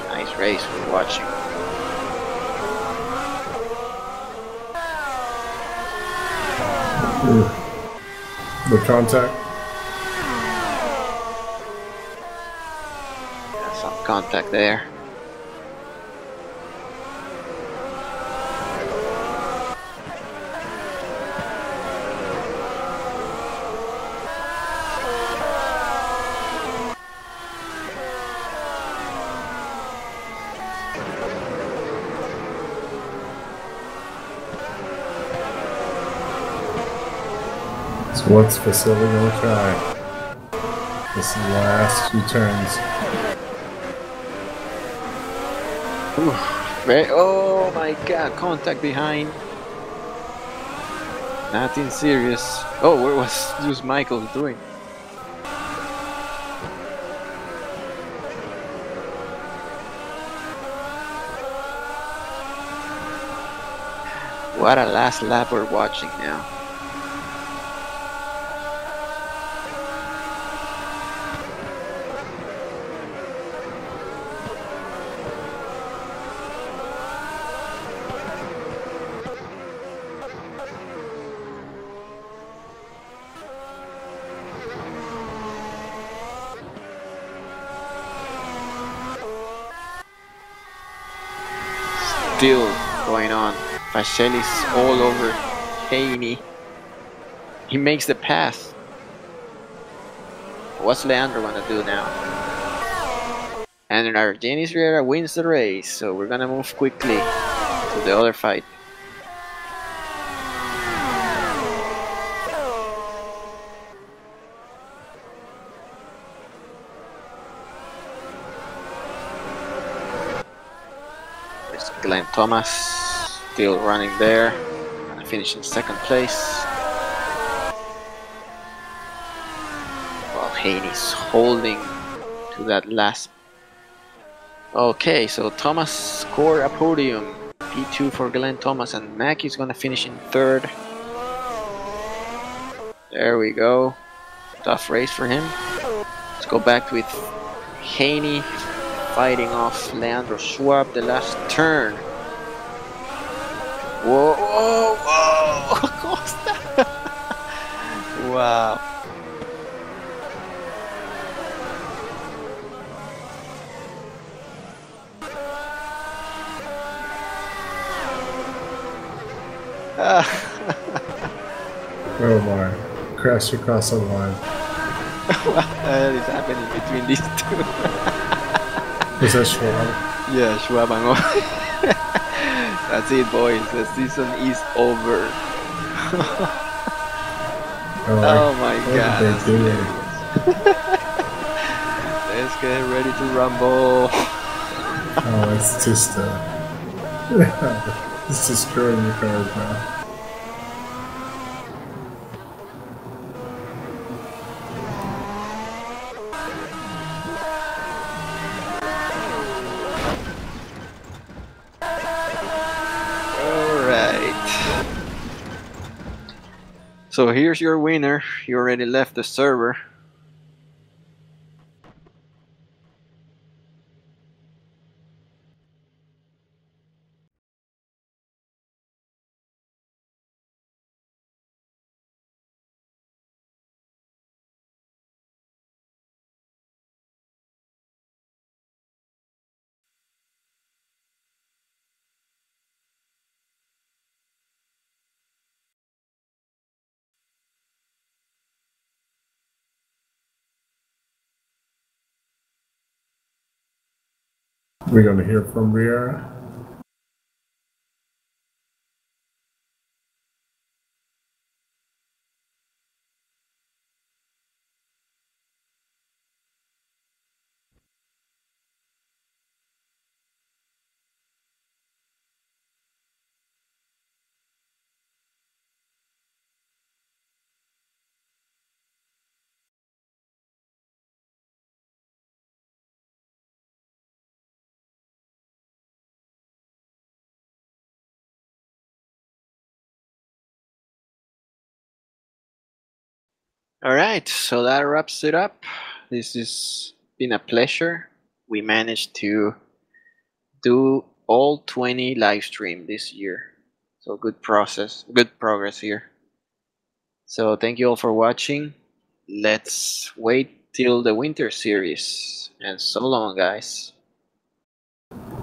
Nice race we're watching. The contact. Contact there. So what's Facelli gonna try? This is the last 2 turns. Oh my god, contact behind. Nothing serious. Oh, what was Michael doing? What a last lap we're watching now. Still going on. Facelli's all over Haney. He makes the pass. What's Leandro gonna do now? And Argenis Riera wins the race, so we're gonna move quickly to the other fight. Glenn Thomas still running there, gonna finish in 2nd place. While Haney's holding to that last. Okay, so Thomas scored a podium. P2 for Glenn Thomas, and Mackey's gonna finish in 3rd. There we go. Tough race for him. Let's go back with Haney fighting off Leandro Schwab the last turn. Whoa, whoa, whoa! Costa! Wow. Oh my. Crashed across the line. What the hell is happening between these 2? Was that Schwab? Yeah, Schwab and all. That's it, boys. The season is over. Oh my god. Let's get ready to rumble. Oh, it's just it's destroying your cars now. So here's your winner. You already left the server. We're going to hear from Riera. Alright, so that wraps it up. This has been a pleasure. We managed to do all 20 live stream this year. So good progress here. So thank you all for watching. Let's wait till the winter series. And so long, guys.